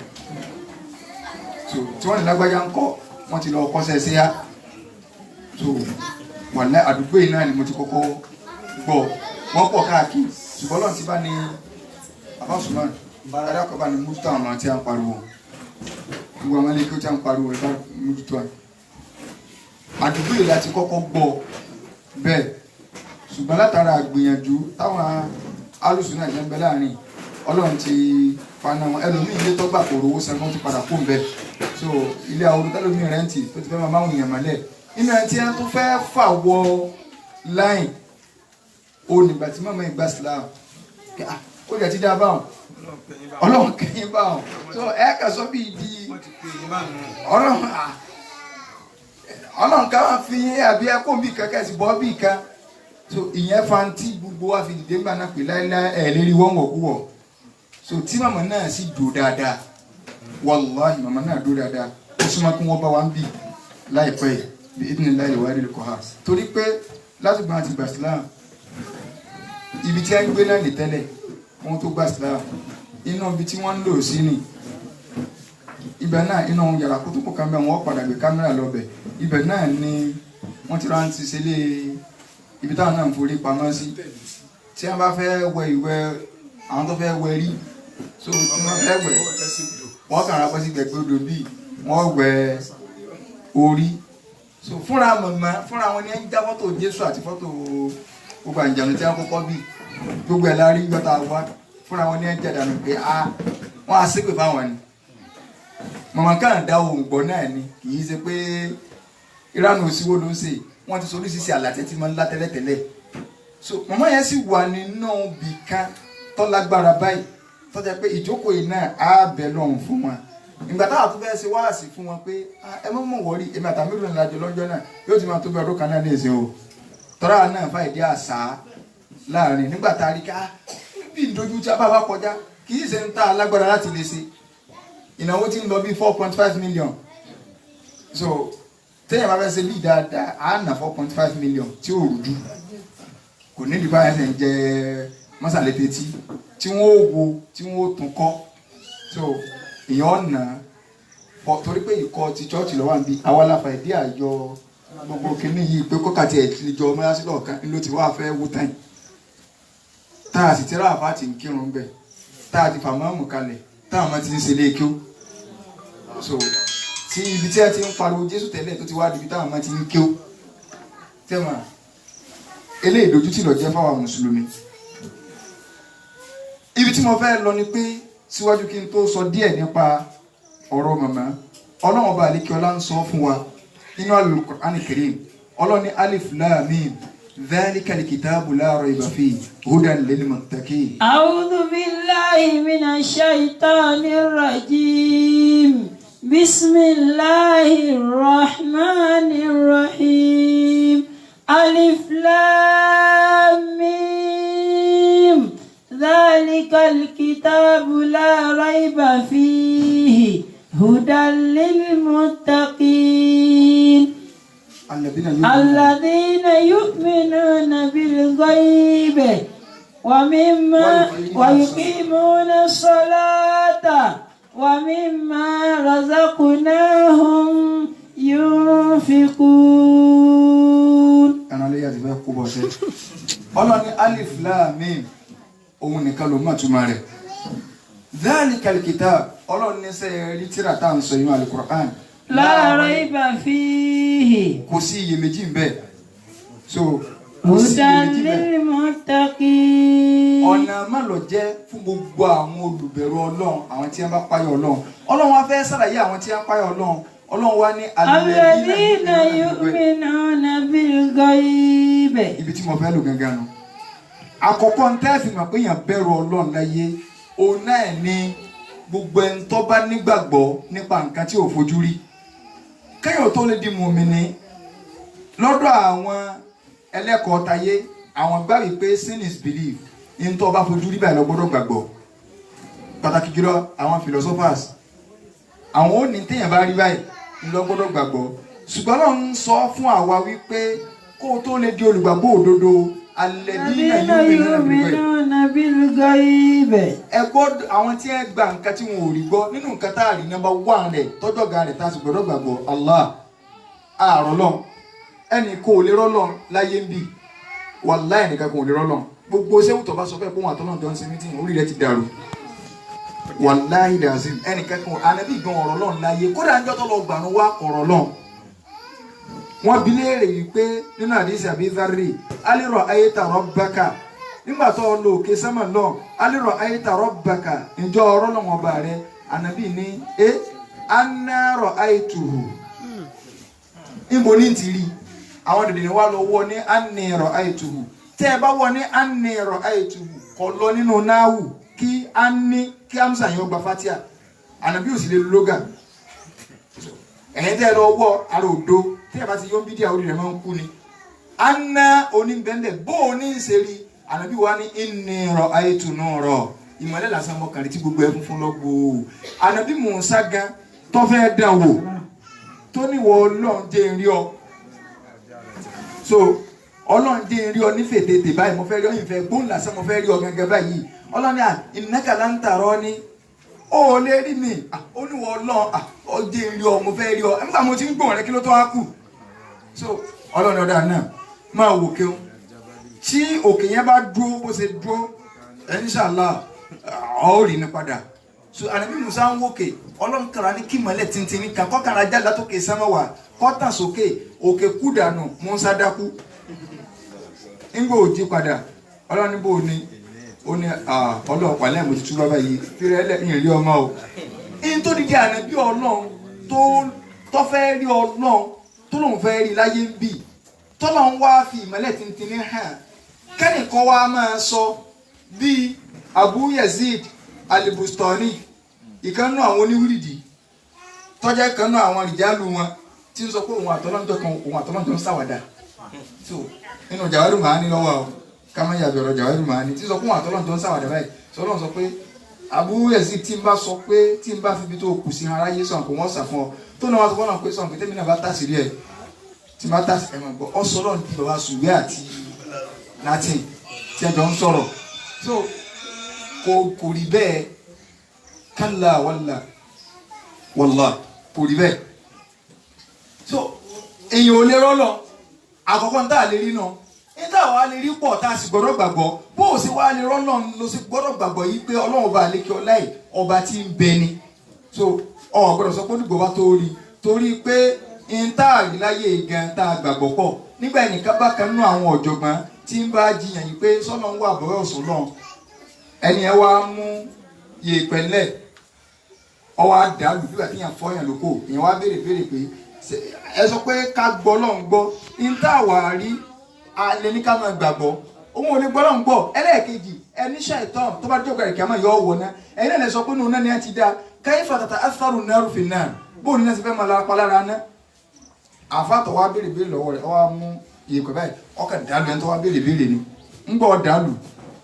so tí wọ́n ní lágbájá ń kọ́ wọ́n ti lọ kọ́sẹ́ sí á so wọ́n lẹ́ àdúgbò yìí náà ni mo ti kọ́kọ́ gbọ́ wọ́n pọ̀ káàkiri ṣùgbọ́n lọ́n ti bá ní abáṣùmán adákọ̀ bá ní mútútù àwọn àti à ń pariwo gbogbo àwọn ilé-ẹ̀kọ́ tí à ń pariwo ẹ̀ bá mútútù à àdúgbò yìí láti kọ́kọ́ gbọ́ bẹ́ẹ̀ ṣùgbọ́n látara àgbìyànjú táwọn alùsùn náà jẹ́ ń bẹ láàrin ọlọ́run ti fana wọn ẹlòmíì ilé tó gbà kó rówó san kó ti padà kó ń bẹ so ilé àwòrán tẹlòmíì rẹ́ǹtì tó ti fẹ́ máa máa wùyàn mọ́lẹ̀ nínú ẹni tí wọ́n tó fẹ́ fà wọ láìn o nígbà tí màmá ìgbà Islam ó jẹ́ ti dá báwọn ọlọ́run kẹ́yìn báwọn so ẹ kà sọ bí ìdí ọlọ́run ká wọn fi àbí ẹkọ́ bí kankan sì bọ́ bí kan so ìyẹn fanti gbogbo wa fi dìde ńgbà náà pè láíláí ẹ̀ lérí wọ́n wọ̀ kú wọ̀ so tí màmá náà sì dúró dáadáa wàláhì màmá náà dúró dáadáa ó súnmọ́ kí wọ́n bá wa ń bì láìpẹ́ yìí bí idhnillahi al-wahid al-qahhar torí pé látìgbà àti gbà Islam ibi tí a ń gbé náà ní tẹ́lẹ̀ wọ́n tó gbà Islam iná ibi tí wọ́n ń lò sí ni ibẹ̀ náà iná yàrá kó tó kó kan bẹ́ẹ̀ wọ́n padà gbé kámẹ́rà lọ́bẹ̀ ibẹ̀ náà ni wọ́n ti rántí sílé ibi táwọn náà ń forí pamọ́ sí tí wọ́n bá fẹ́ wẹ ìwẹ̀ àwọn tó fẹ́ wẹ rí so tí wọ́n fẹ́ wẹ̀ wọ́n kàn ra pẹ́sí gbẹ̀gbẹ́ odò bíi wọ́n wẹ orí so fúnra mọ̀mọ́ fúnra wọn ni ẹ ń já fọ́tò Jésù àti fọ́tò gbogbo àǹjànú tí wọ́n kọ́kọ́ bí gbogbo ẹ̀ la rí gbọ́ta wá fúnra wọn ni ẹ ń jẹ́ dànù pé wọ́n á ṣépè fáwọn ni mọ̀mọ́ kàn dá ohun gbọ́ náà ni kì í ṣe pé ìrànà òsínwó ló ń ṣe wọ́n ti sọ oríṣiríṣi àlàtẹ́ tí wọ́n ń lá tẹ́lẹ̀tẹ́lẹ̀ so mọ̀mọ́ yẹn sì wà nínú bìkan tó lágbára báyìí tó jẹ́ pé ìjókòó yìí náà á bẹ̀ lọ́hùn fún wọn ìgbà táwọn tó fẹ́ ṣe wáàsí fún wọn pé ẹ mọ́ mọ̀ wọ́rí èmi àtàmì ìlú ìrìnàjò lọ́jọ́ náà yóò ti máa tó bí ọdún kan náà ní ìsìn o tọ́ra náà fà ìdí àṣà láàrin nígbà tá a rí ká bí ìdojú tí a bá wá kọjá kì í ṣe ń ta alágbára láti lè ṣe ìnáwó tí ń lọ bí 4.5 million so téèyàn bá fẹ́ ṣe bí dáadáa á ná 4.5 million tí ò rújú kò ní ìdìbò àyẹ̀sẹ̀ ń jẹ mọ́sàlẹ́tẹ̀ tí wọ́n wo tí wọ́n tún kọ́ so èèyàn ọ̀nà torí pé ìkọ́ ti chọ́ọ̀chì lọ́wọ́ àbí awalafa ìdí àjọ gbogbo kìíní yìí pé kọ́kàtì ẹ̀ ti jọ mọ́yásílọ̀ kan ló ti wá fẹ́ wú tán tá a sì ti rà àfáà ti ń kírun bẹ̀ tá a ti fà mọ́ọ̀mù kalẹ̀ táwọn ọmọ ti ń ṣe lé kí ó so tí ibi tí ẹ ti ń pariwo Jésù tẹ́lẹ̀ tó ti wá ibi táwọn ọmọ ti ń kí ó tẹ́wọ̀n eléyìí ìdójútì ló jẹ́ fáwọn mùsùlùmí ibi tí mo fẹ́ lọ ni pé síwájú kí n tó sọ díẹ̀ nípa ọ̀rọ̀ màmá ọlọ́run ọba àlékí ọlá ń sọ fún wa nínú Al-Qur'an Al-Karim ọlọ́run ní alif lam mim ذلك الكتاب لا ريب فيه هدى للمتقين. أعوذ بالله من الشيطان الرجيم. بسم الله الرحمن الرحيم. ألف لام ميم. ذلك الكتاب لا ريب فيه هدى للمتقين الذين يؤمنون بالغيب ويقيمون الصلاة ومما رزقناهم ينفقون. أنا لي أتبع كوباسي. الله ni alif lam mim. Òun nìkan ló mọ̀ túmọ̀ rẹ̀. ذلك الكتاب Ọlọ́run ní sẹ́ lítírà tá ń sọ yìí Al-Qur'an. لا ريب فيه. Kò sí iyèméjì ńbẹ̀. So هدى للمتقين. Ọ̀nà má lọ jẹ́ fún gbogbo àwọn olùbẹ̀rù Ọlọ́run, àwọn tí wọ́n bá páyà Ọlọ́run. Ọlọ́run wá fẹ́ ṣàlàyé àwọn tí wọ́n páyà Ọlọ́run. Ọlọ́run wá ní الذين يؤمنون بالغيب. Ibi tí mo fẹ́ lò gangan nù. Àkọ́kọ́ ń tẹ́ fi mọ̀ pé èèyàn bẹ̀rù Ọlọ́run láyé òun náà ni gbogbo ẹni tó bá nígbàgbọ́ nípa nǹkan tí ò fojú rí. Kéèyàn tó lè di mùmínì lọ́dọ̀ àwọn ẹlẹ́kọ̀ọ́ tayé àwọn gbà wípé sin is belief ní tó bá fojú rí báyìí lọ gbọ́dọ̀ gbàgbọ́. Pàtàkì jùlọ àwọn philosophers àwọn ò ní téèyàn bá rí báyìí lọ gbọ́dọ̀ gbàgbọ́. Ṣùgbọ́n Ọlọ́run ń sọ fún àwa wípé kó tó lè di olùgbàgbọ́ òdodo الذين يؤمنون بالغيب. ẹ gbọ́dọ̀ àwọn tí ẹ gba nǹkan tí wọn ò rí gbọ́ nínú nǹkan tá a rí number 1 rẹ̀ tọ́jọ́ ga rẹ̀ tá a sì gbọ́dọ̀ gbàgbọ́ Allah àrọ́lọ́ ẹnì kò lè rọ́lọ́ láyé ń bì wàláhì ẹnìkan kò lè rọ́lọ́ gbogbo sẹ́wọ̀n tó bá sọ pé pọ́n àtọ́nà jọ ń ṣe mítìn orí rẹ̀ ti dàrú wàláhì dàzí ẹnìkan kan ànábì gan ọ̀rọ̀ lọ́n láyé kódà ń jọ́tọ̀ lọ gbànú wá ọ̀rọ̀ lọ́n wọ́n bi léèrè wípé nínú àdìsí àbí Dharri alirọ̀ ayéta rabbaka nígbà tó lọ òkè sẹ́mà náà alirọ̀ ayéta rabbaka ìjọ ọ̀rọ̀ lọ́wọ́ ọba rẹ̀ ànábì ní anárọ̀ ayétuhù ìbò ní ti rí àwọn dèdè wà lọ wọ ní anírọ̀ ayétuhù tẹ́ ẹ bá wọ ní anírọ̀ ayétuhù kọ́ lọ nínú náwù kí amsa yẹn gba fatia ànábì ò sì lè lóga ẹ̀yìn tẹ́ ẹ lọ wọ ara òdo tí ẹ bá ti yọ bídí àwọn orí rẹ̀ máa ń kú ni anna oníbẹ̀ndẹ̀ bó o ní í ṣe rí ànábì wa ní ìnirọ̀ ayétunúrọ̀ ìmọ̀lẹ́ lásán mọ́kànlẹ̀ tí gbogbo ẹ̀ funfun lọ́gbọ̀ ànábì Mùsá gan tó fẹ́ dán wò tó níwọ̀ Ọlọ́run jẹ́ ń rí ọ so Ọlọ́run jẹ́ ń rí ọ ní fètètè báyìí mo fẹ́ rí ọ ìfẹ́ gbóhùn lásán mo fẹ́ rí ọ gẹ́gẹ́ báyìí Ọlọ́run innaka lan tarani ó lè rí mi ó níwọ̀ Ọlọ́run ó jẹ́ ń rí ọ mo fẹ́ rí ọ nígbà mo ti ń gbóhùn rẹ kí ló tó wá kù so Ọlọ́run ọ̀dà náà máa wò kéwọn tí òkè yẹn bá dúró bó ṣe dúró inshallah ó rí ní padà so ànábì Mùsá ń wòkè Ọlọ́run kàrà ní kí mọ́lẹ̀ tìǹtìǹ kan kọ́ kàrà jáde látòkè sámáwá kọ́ tàn sókè òkè kú dànù Mùsá dákú ńgbò òjì padà Ọlọ́run níbo ni ó ní ọlọ́ọ̀pá lẹ́yìn mo ti túbọ̀ báyìí fírẹ́ lẹ́yìn rí ọmọ o in tó dídí ànábì Ọlọ́run tó fẹ́ rí Ọlọ́run tó lóun fẹ́ rí láyé ń bì tọ́lọ̀ ń wá fi ìmọ́lẹ̀ tìǹtìǹ hàn kẹ́nìkan wá máa sọ bíi Abu Yazid Al-Bustani ìkànnú àwọn oníwìrìdì tọ́jà ìkànnú àwọn ìjálù wọn tí ń sọ pé òun àtọ́lọ́jọ́ ń ṣàwàdà so nínú Jawahirul Ma'ani lọ́wọ́ o ká má yàgbé ọ̀rọ̀ Jawahirul Ma'ani tí ń sọ pé òun àtọ́lọ́jọ́ ń ṣàwàdà báyìí sọlọ́run sọ pé Abu Yazid tí ń bá sọ pé tí ń bá fi ibi tó kù sí aráyé sàn kò wọ́n sàfún ọ tó náà wá sọ fọ́nà pé sàn pé tẹ́mi náà bá tàṣírí ẹ̀ tí bá tàṣí ẹ̀ mọ̀ gbọ́ ọ sọ lọ́run tí bàbá sùwé àti Latin tí ẹjọ́ ń sọ̀rọ̀ so kò rí bẹ́ẹ̀ kálá wàllá kò rí bẹ́ẹ̀ so èyàn ò lè rọ́lọ́ àkọ́kọ́ ń tà lè rí náà níta wàá lè rí pọ̀ tá a sì gbọ́dọ̀ gbàgbọ́ bó o sì wàá lè rọ́lọ́ ló sì gbọ́dọ̀ gbàgbọ́ yìí pé Ọlọ́run ọba àlékè ọlá yìí ọba tí ń bẹ ni so ọ gbọ́dọ̀ sọ pé olùgbò wa tó rí torí pé níta àríláyé gan tá a gbàgbọ́ pọ̀ nígbà ẹnìkan bá kan nú àwọn ọ̀jọ̀gbọ́n tí ń bá jiyàn yìí pé sọ́nà ń wà bọ́rọ̀ ọ̀sùn náà ẹni ẹ wá mú yèèpẹ̀lẹ̀ ọwọ́ àdàlù bí wà tí yàn fọ́ yàn lóko èèyàn wá béèrè pé ẹ sọ pé ká gbọ́ lọ́n gbọ́ níta wà á rí alẹ́ ní ká máa gbàgbọ́ òun ò lè gbọ́ lọ́n gbọ́ ẹlẹ́ẹ̀kejì ẹni ṣàìtàn tó bá jókòó ẹ̀kẹ́ àmọ́ yọ ọ̀wọ́ náà ẹ̀yin náà lè sọ pé nínú náà ni ẹ ti dá kayfa tata'atharu an-naru fi an-nar bóun náà ti fẹ́ máa lára lára náà àfàtọ̀ wa béèrè lọ́wọ́ rẹ̀ ọ wa mú ìyẹ̀kọ̀ báyìí ọkàn dàlù ẹni tó wá béèrè ni ń gbọ́ dàlù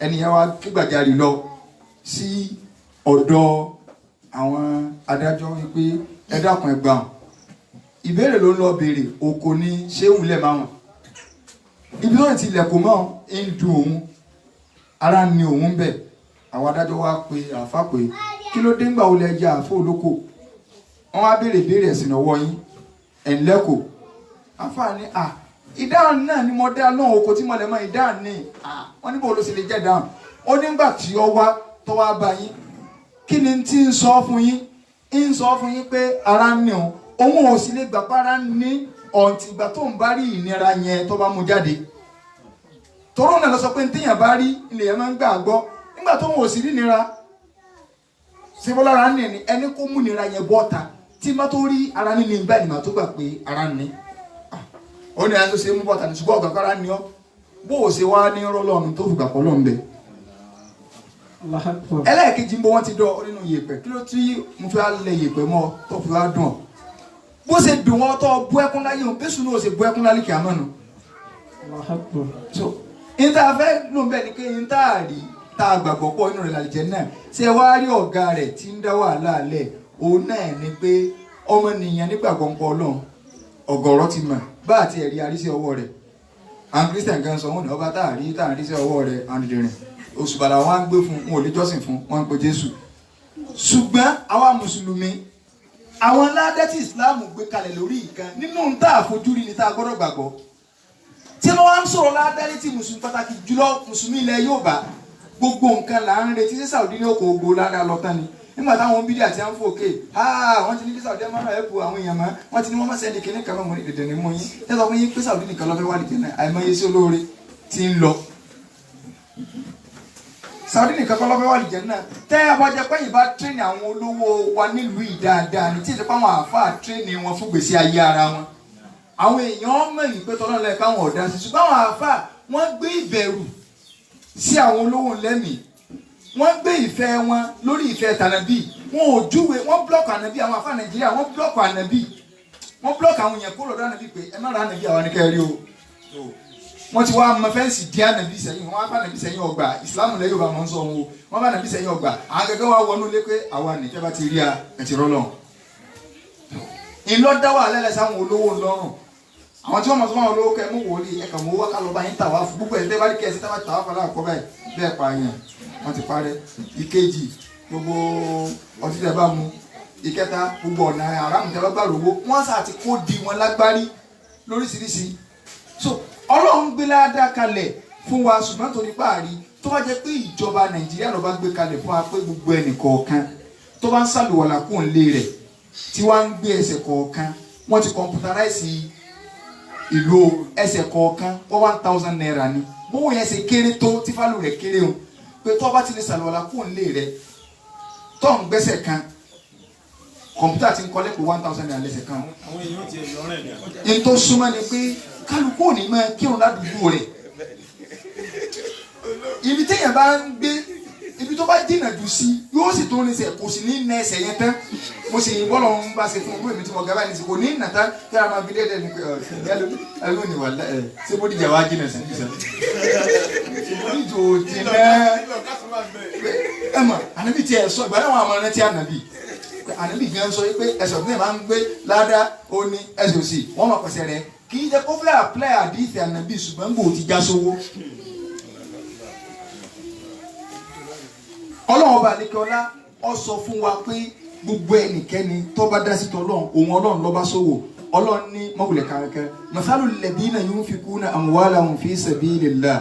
ẹni yẹn wá kígbàjarì lọ sí ọ̀dọ̀ àwọn adájọ́ wípé ẹ dákun ẹ gbà wọn ìbéèrè ló ń lọ béèrè òkò ni ṣé wulẹ̀ máa wọn ibi tó ti ilẹ̀kùn mọ́ ń du òun ara ni òun bẹ̀ àwọn adájọ́ wa pe àfa pé kí ló dé ńgbà wọlé ẹja àfọ olóko wọn wá béèrè ẹ̀sìn ọwọ́ yín ẹ̀ ń lẹ́kọ̀ọ́ àfa ni ìdáhùn náà ni mo dá lóhùn oko tí mo lè mọ ìdáhùn ní wọn níbo ló sì lè jẹ́ ìdáhùn ó nígbà tí ó wá tó wá bá yín kí ni tí ń sọ fún yín pé ara ń ní òun ò sì lè gbà pé ara ń ní ọ̀ǹtì ìgbà tó ń bá rí ìnira yẹn tó bá mú jáde toró náà lọ sọ pé téèyàn bá rí ilé yẹn máa ń gbà gbọ́ nígbà tó ń ò sì rí nira síbọ́lára ń ní ẹni kó mú nira yẹn bọ́ta tí má tó rí ara ní ní ìgbà ìgbà tó gbà pé ara ń ní ó ní ẹni tó ṣe mú bọ́ta ní ṣùgbọ́n ọ̀gá kára ní ọ́ bó o ṣe wá ní rọ́lọ́run tó fi gbà pọ̀ lọ́n bẹ̀. ẹlẹ́ẹ̀kejì ń bọ́ wọ́n ti dọ́ nínú yèèpẹ̀ kí ló tí mo fi wá lẹ yèèpẹ̀ mọ́ tó fi wá dùn ọ́ bó ṣe dùn wọ́n tó bú ẹkún láyé òun bẹ́sùn náà ó ṣe bú ẹkún lálẹ́ kìá mọ́nu. so níta fẹ́ ló ń bẹ̀ ni pé níta rí tá a gbàgbọ́ pọ̀ inú rẹ̀ lálẹ́ náà ṣe wá rí ọ̀gá rẹ̀ tí ń dá wàhálà lẹ̀ òun náà ni pé ọmọnìyàn nígbàgbọ́ ń pọ̀ ọlọ́run ọ̀gọ̀rọ̀ ti mọ̀ bá àti ẹ̀rí arísí ọwọ́ rẹ̀ àwọn Christian gan sọ wọn ní ọba tá à ń rí sí ọwọ́ rẹ̀ àndìrìn òṣùbàlà wọn á gbé fún wọn ò lè jọ́sìn fún wọn ń pe Jésù ṣùgbọ́n àwa mùsùlùmí àwọn aládé tí Islam gbé kalẹ̀ lórí nǹkan nínú ń tá àfojúrí ni tá a gbọ́dọ̀ gbàgbọ́ tí wọ́n wá ń sọ̀rọ̀ ládé tí mùsùlùmí pàtàkì jùlọ mùsùlùmí ilẹ̀ Yorùbá gbogbo nǹkan là ń retí sí Saudi ní oko ògbó ládàá lọ́tàn ni nígbà táwọn bídí àti àwọn fòkè wọ́n ti ní kí Saudi máa rà ẹ̀pù àwọn èèyàn mọ́ wọ́n ti ní wọ́n máa sẹ́ni kìíní kan lọ́mọ ní dèdè ní mú yín ẹ sọ fún yín pé Saudi nìkan lọ́fẹ́ wà nìkan náà àìmọye sí olóore ti ń lọ Saudi nìkan kọ́ lọ́fẹ́ wà nìkan náà tẹ́ ẹ bá jẹ́ pé yìí bá tírẹ́nì àwọn olówó wa nílùú yìí dáadáa ní tí ìsepá àwọn àáfàá tírẹ́nì wọn fún gbèsè ayé ara wọn àwọn èèyàn mẹ́rin pé tọ́lọ́ lẹ́ka wọn ọ̀dà sí ṣùgbọ́n àwọn àáfàá wọ́n gbé ìbẹ̀rù sí àwọn olówó lẹ́mìí wọ́n gbé ìfẹ́ wọn lórí ìfẹ́ tànàbí wọn ò júwe wọ́n blọ́ọ̀kì ànàbí àwọn àfáà Nàìjíríà wọ́n blọ́ọ̀kì ànàbí wọ́n blọ́ọ̀kì àwọn èèyàn kó lọ́dọ̀ ànàbí pé ẹ má ra ànàbí àwọn anìkẹ́ rí o wọ́n ti wá mọ fẹ́ǹsì dí ànàbí sẹ́yìn wọ́n wá bá ànàbí sẹ́yìn ọgbà ìsìlámù lẹ́yìn ọba mọ̀ ń sọ wọn o wọ́n bá ànàbí sẹ́yìn ọgbà àwọn gẹ́gẹ́ wá wọnú lé pé àwa nìkẹ́ bá ti rí a ẹ̀ ti rọ́lọ́ ìlọ́dá wà lẹ́lẹ̀ sáwọn olówó ńlọ́rùn àwọn tí wọ́n mọ̀ sọ́wọ́n olówó kẹ́ mú wòlíì ẹ̀ka mọ̀ owó kálọ̀ bá yín tà wá fún gbogbo ẹ̀ tẹ́ bá rí kẹ́ ẹ̀ sí tá bá tà wá fọlá àkọ́ báyìí bẹ́ẹ̀ pa yẹn wọ́n ti parẹ́ ìkejì gbogbo ọtí tẹ́ bá mu ìkẹta gbogbo ọ̀nà aráàmù tẹ́ bá gbà lówó wọ́n sà ti kó di wọn lágbárí lóríṣiríṣi so Ọlọ́run gbé ládàá kalẹ̀ fún wa ṣùgbọ́n tó ní páàrí tó bá jẹ́ pé ìjọba Nàìjíríà ló bá gbé kalẹ̀ fún wa pé gbogbo ẹnì kọ̀ọ̀kan tó bá ń sàlùwàlà kó ń lé rẹ̀ tí wọ́n ń gbé ẹsẹ̀ kọ̀ọ̀kan wọ́n ti kọ̀mpútaráìsì ìlú ẹsẹ̀ kọ̀ọ̀kan 1000 naira ni bówó yẹn ṣe kéré tó tí fálù rẹ̀ kéré o pé tó bá ti lè sàlùwàlà kó ń lé rẹ̀ tó ń gbẹ́sẹ̀ kan kọ̀mpútà ti ń kọ́lé pé 1000 naira lẹ́sẹ̀ kan. àwọn èèyàn ti ẹ̀yọ́ rẹ̀ ni. ní tó súnmọ́ ni pé kálukú ò ní máa kírun ládùúgbò rẹ̀ ibi téèyàn bá ń gbé ibi tó bá jìnnà jù sí yóò sì tó ní sẹ kò sì ní nà ẹsẹ̀ yẹn tán mo sì yìn bọ́lọ̀ ń bá ṣe fún owó èmi tí mo gaba ní sí kò ní nà tán kí a máa fi lédè ní pé ẹlò ní wàlá ẹ ṣé bó dìjà wá jìnnà sí ibi sẹ ìjò jìnnà ẹ mọ ànábì tí ẹ sọ ìgbà náà wọn àmọ rántí ànábì ànábì gan sọ pé ẹsẹ ọdún máa ń gbé ládàá ó ní ẹsẹ òsì wọn máa pèsè rẹ kì í jẹ kó fẹ́ apply àdìsí ànábì ṣùgbọ́n gbòó ti já sówó. Ọlọ́run ọba àlekọ́lá ó sọ fún wa pé gbogbo ẹnikẹ́ni tó bá dá sí tọ́lọ́run òun Ọlọ́run ló bá sówò Ọlọ́run ní mọ́wùlẹ̀ kankan masalu alladhina yunfikuna amwalahum fi sabilillah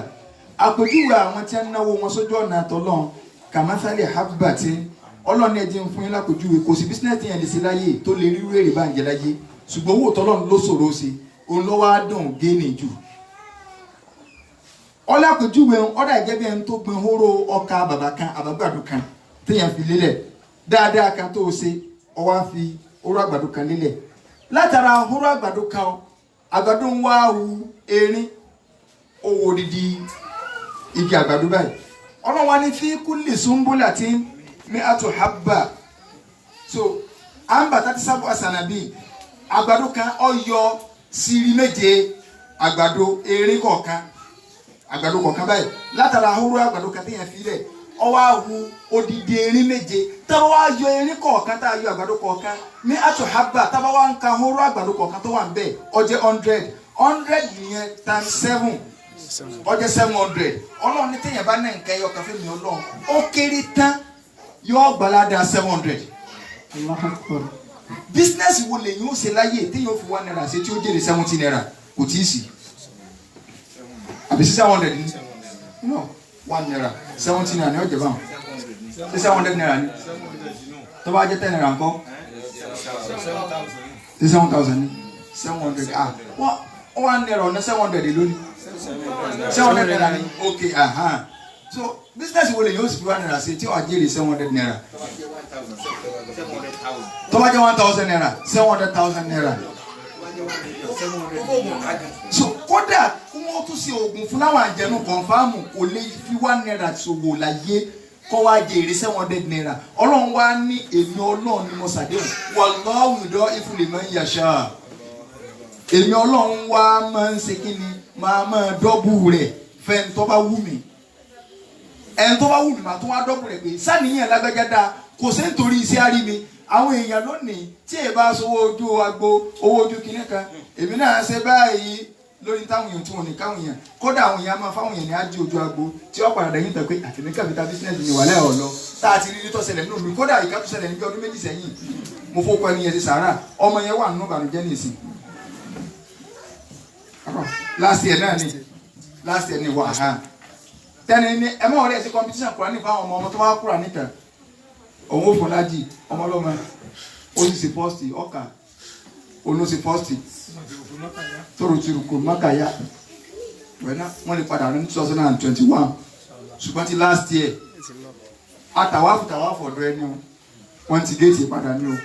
àpèjúwe àwọn tí wọ́n náwó wọn sójú ọ̀nà tọ́lọ́run kamathali habbatin Ọlọ́run ẹ̀jẹ̀ ń fún yín lápèjúwe kò sí bísínẹ́sì yẹn lè ṣe láyé tó lè rí wéèrè bá ń jẹ láyé ṣùgbọ́n owó tọ́lọ́run ló ṣòro ṣe òun ló wá dùn géènì jù ọlápẹjúwe ọdà ìjẹbi ẹni tó gbin hóró ọkà bàbá kan àbágbàdo kan téèyàn fi lélẹ̀ dáadáa kan tó ṣe ọwá fi hóró àgbàdo kan lélẹ̀ látara hóró àgbàdo kan àgbàdo ń wá hu erin owó dídí igi àgbàdo báyìí ọlọ́run wá ní fi kulli sumbulatin mi'atu habba so amba tati sabu asanabi àgbàdo kan ó yọ sírí méje àgbàdo erin kọ̀ọ̀kan àgbàdo kọ̀ọ̀kan báyìí látara ahoro àgbàdo kan téèyàn fi lẹ̀ ó wá hu odidi erin méje tá bá wá yọ erin kọ̀ọ̀kan tá yọ àgbàdo kọ̀ọ̀kan mi'atu habba tá bá wá ń ka ahoro àgbàdo kọ̀ọ̀kan tó wà ńbẹ̀ ó jẹ́ 100 nìyẹn times 7 ó jẹ́ 700 ọlọ́run ní téèyàn bá náà nǹkan ẹyọ kan fún mi ọlọ́run ó kéré tán yóò gbalada 700 business wo lè yín ó ṣe láyé téèyàn fi 1 naira ṣe tí ó jèrè 70 naira kò tí ì sí àbí 700 ní no 1 naira 70 naira ní ọjọ́ báwọn ṣé 700 naira ní tó bá jẹ́ 10 naira ńkọ́ ṣé 7,000 ní 700 1 naira ọ̀nà 700 lónìí 700 naira ní ok so business wo lè yóò sì fi 1 naira ṣe tí ó àjèrè 700 naira tó bá jẹ́ 1,000 naira 700,000 naira so kódà kí wọ́n tún ṣe oògùn fún láwọn àjẹnú kọ̀ǹfàmù kò lè fi 1 naira ṣòwò láyé kọ́ wá jèrè 700 naira ọlọ́run wá ní èmi ọlọ́run ni mo ṣàdéhùn wallahu yudaifu liman yasha èmi ọlọ́run wá máa ń ṣe kí ni máa dọ́bù rẹ̀ fẹ́ni tó bá wù mí ẹni tó bá wù mí máa tún wá dọ́bù rẹ̀ pé sáníyàn lágbájá dáa kò sí nítorí iṣẹ́ àrí mi àwọn èèyàn lónìí tí ẹ bá sọ owó ojú agbo owó ojú kìnnì kan èmi náà ṣe báyìí lórí táwọn èèyàn tí wọn ní káwọn èèyàn kódà àwọn èèyàn máa fáwọn èèyàn ní ájú ojú agbo tí wọ́n padà dẹ̀yìn tán pé àtẹnìkà fi ta bísínẹ́sì ní wàhálà ọ̀lọ́ tá a ti rí tó ṣẹlẹ̀ nínú mi kódà ìka tó ṣẹlẹ̀ níbi ọdún méjì sẹ́yìn mo fowó ẹni yẹn ti sàárà ọmọ yẹn wà nínú ìbànújẹ́ ní ìsìn last year ni wàhálà tẹ́ni ní ẹ mọ̀ ọ̀rẹ́ ẹ̀ sí competition kúránì fáwọn ọmọ tó wá kúránì kan òun ò fọlájì ọmọ ọlọ́mọ ó sì ṣe fọ́ọ̀sì ọkà olóṣè fọ́ọ̀sì tóró ti rò kò mákàyà wẹ́nà wọ́n lè padà ní 2021 ṣùgbọ́n ti last year àtàwáfù ọ̀dọ̀ ẹni o wọ́n ti géètì padà ní o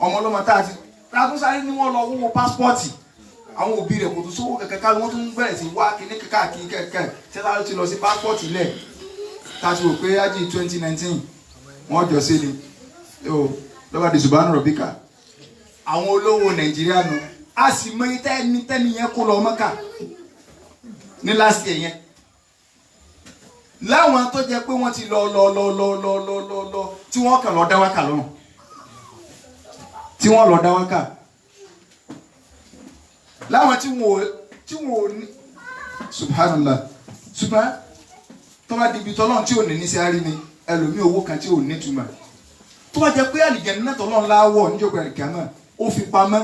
ọmọ ọlọ́mọ tá a ti látúnṣáré ní wọ́n lọ wọ́wọ́ pásítọ̀tì àwọn òbí rẹ̀ kò tún sówó kẹ̀kẹ́ ká wọ́n tún bẹ̀rẹ̀ sí wá kíní káàkiri kẹ̀kẹ́ tẹ́lá ló ti lọ sí pásítọ̀tì lẹ̀ tá a ti rò pé ájì 2019 wọ́n jọ sí ni lọ́ba di subahana rọ̀bíkà àwọn olówó nàìjíríà nù a sì mọ tẹ́ni yẹn kó lọ Mẹ́kà ní last year yẹn láwọn tó jẹ́ pé wọ́n ti lọ tí wọ́n kàn lọ dá wákà lọ́rùn tí wọ́n lọ dá wákà láwọn tí wọ́n ò ní subhanallah ṣùgbọ́n tó bá di ibi tọ́lọ́run tí ò ní sí àárín ni ẹlòmí owó kan tí ò ní túmọ̀ tó bá jẹ́ pé àlìjẹ̀nnà náà tọ́lọ́run láwọ̀ níjọba ìkàmọ́ ó fi pamọ́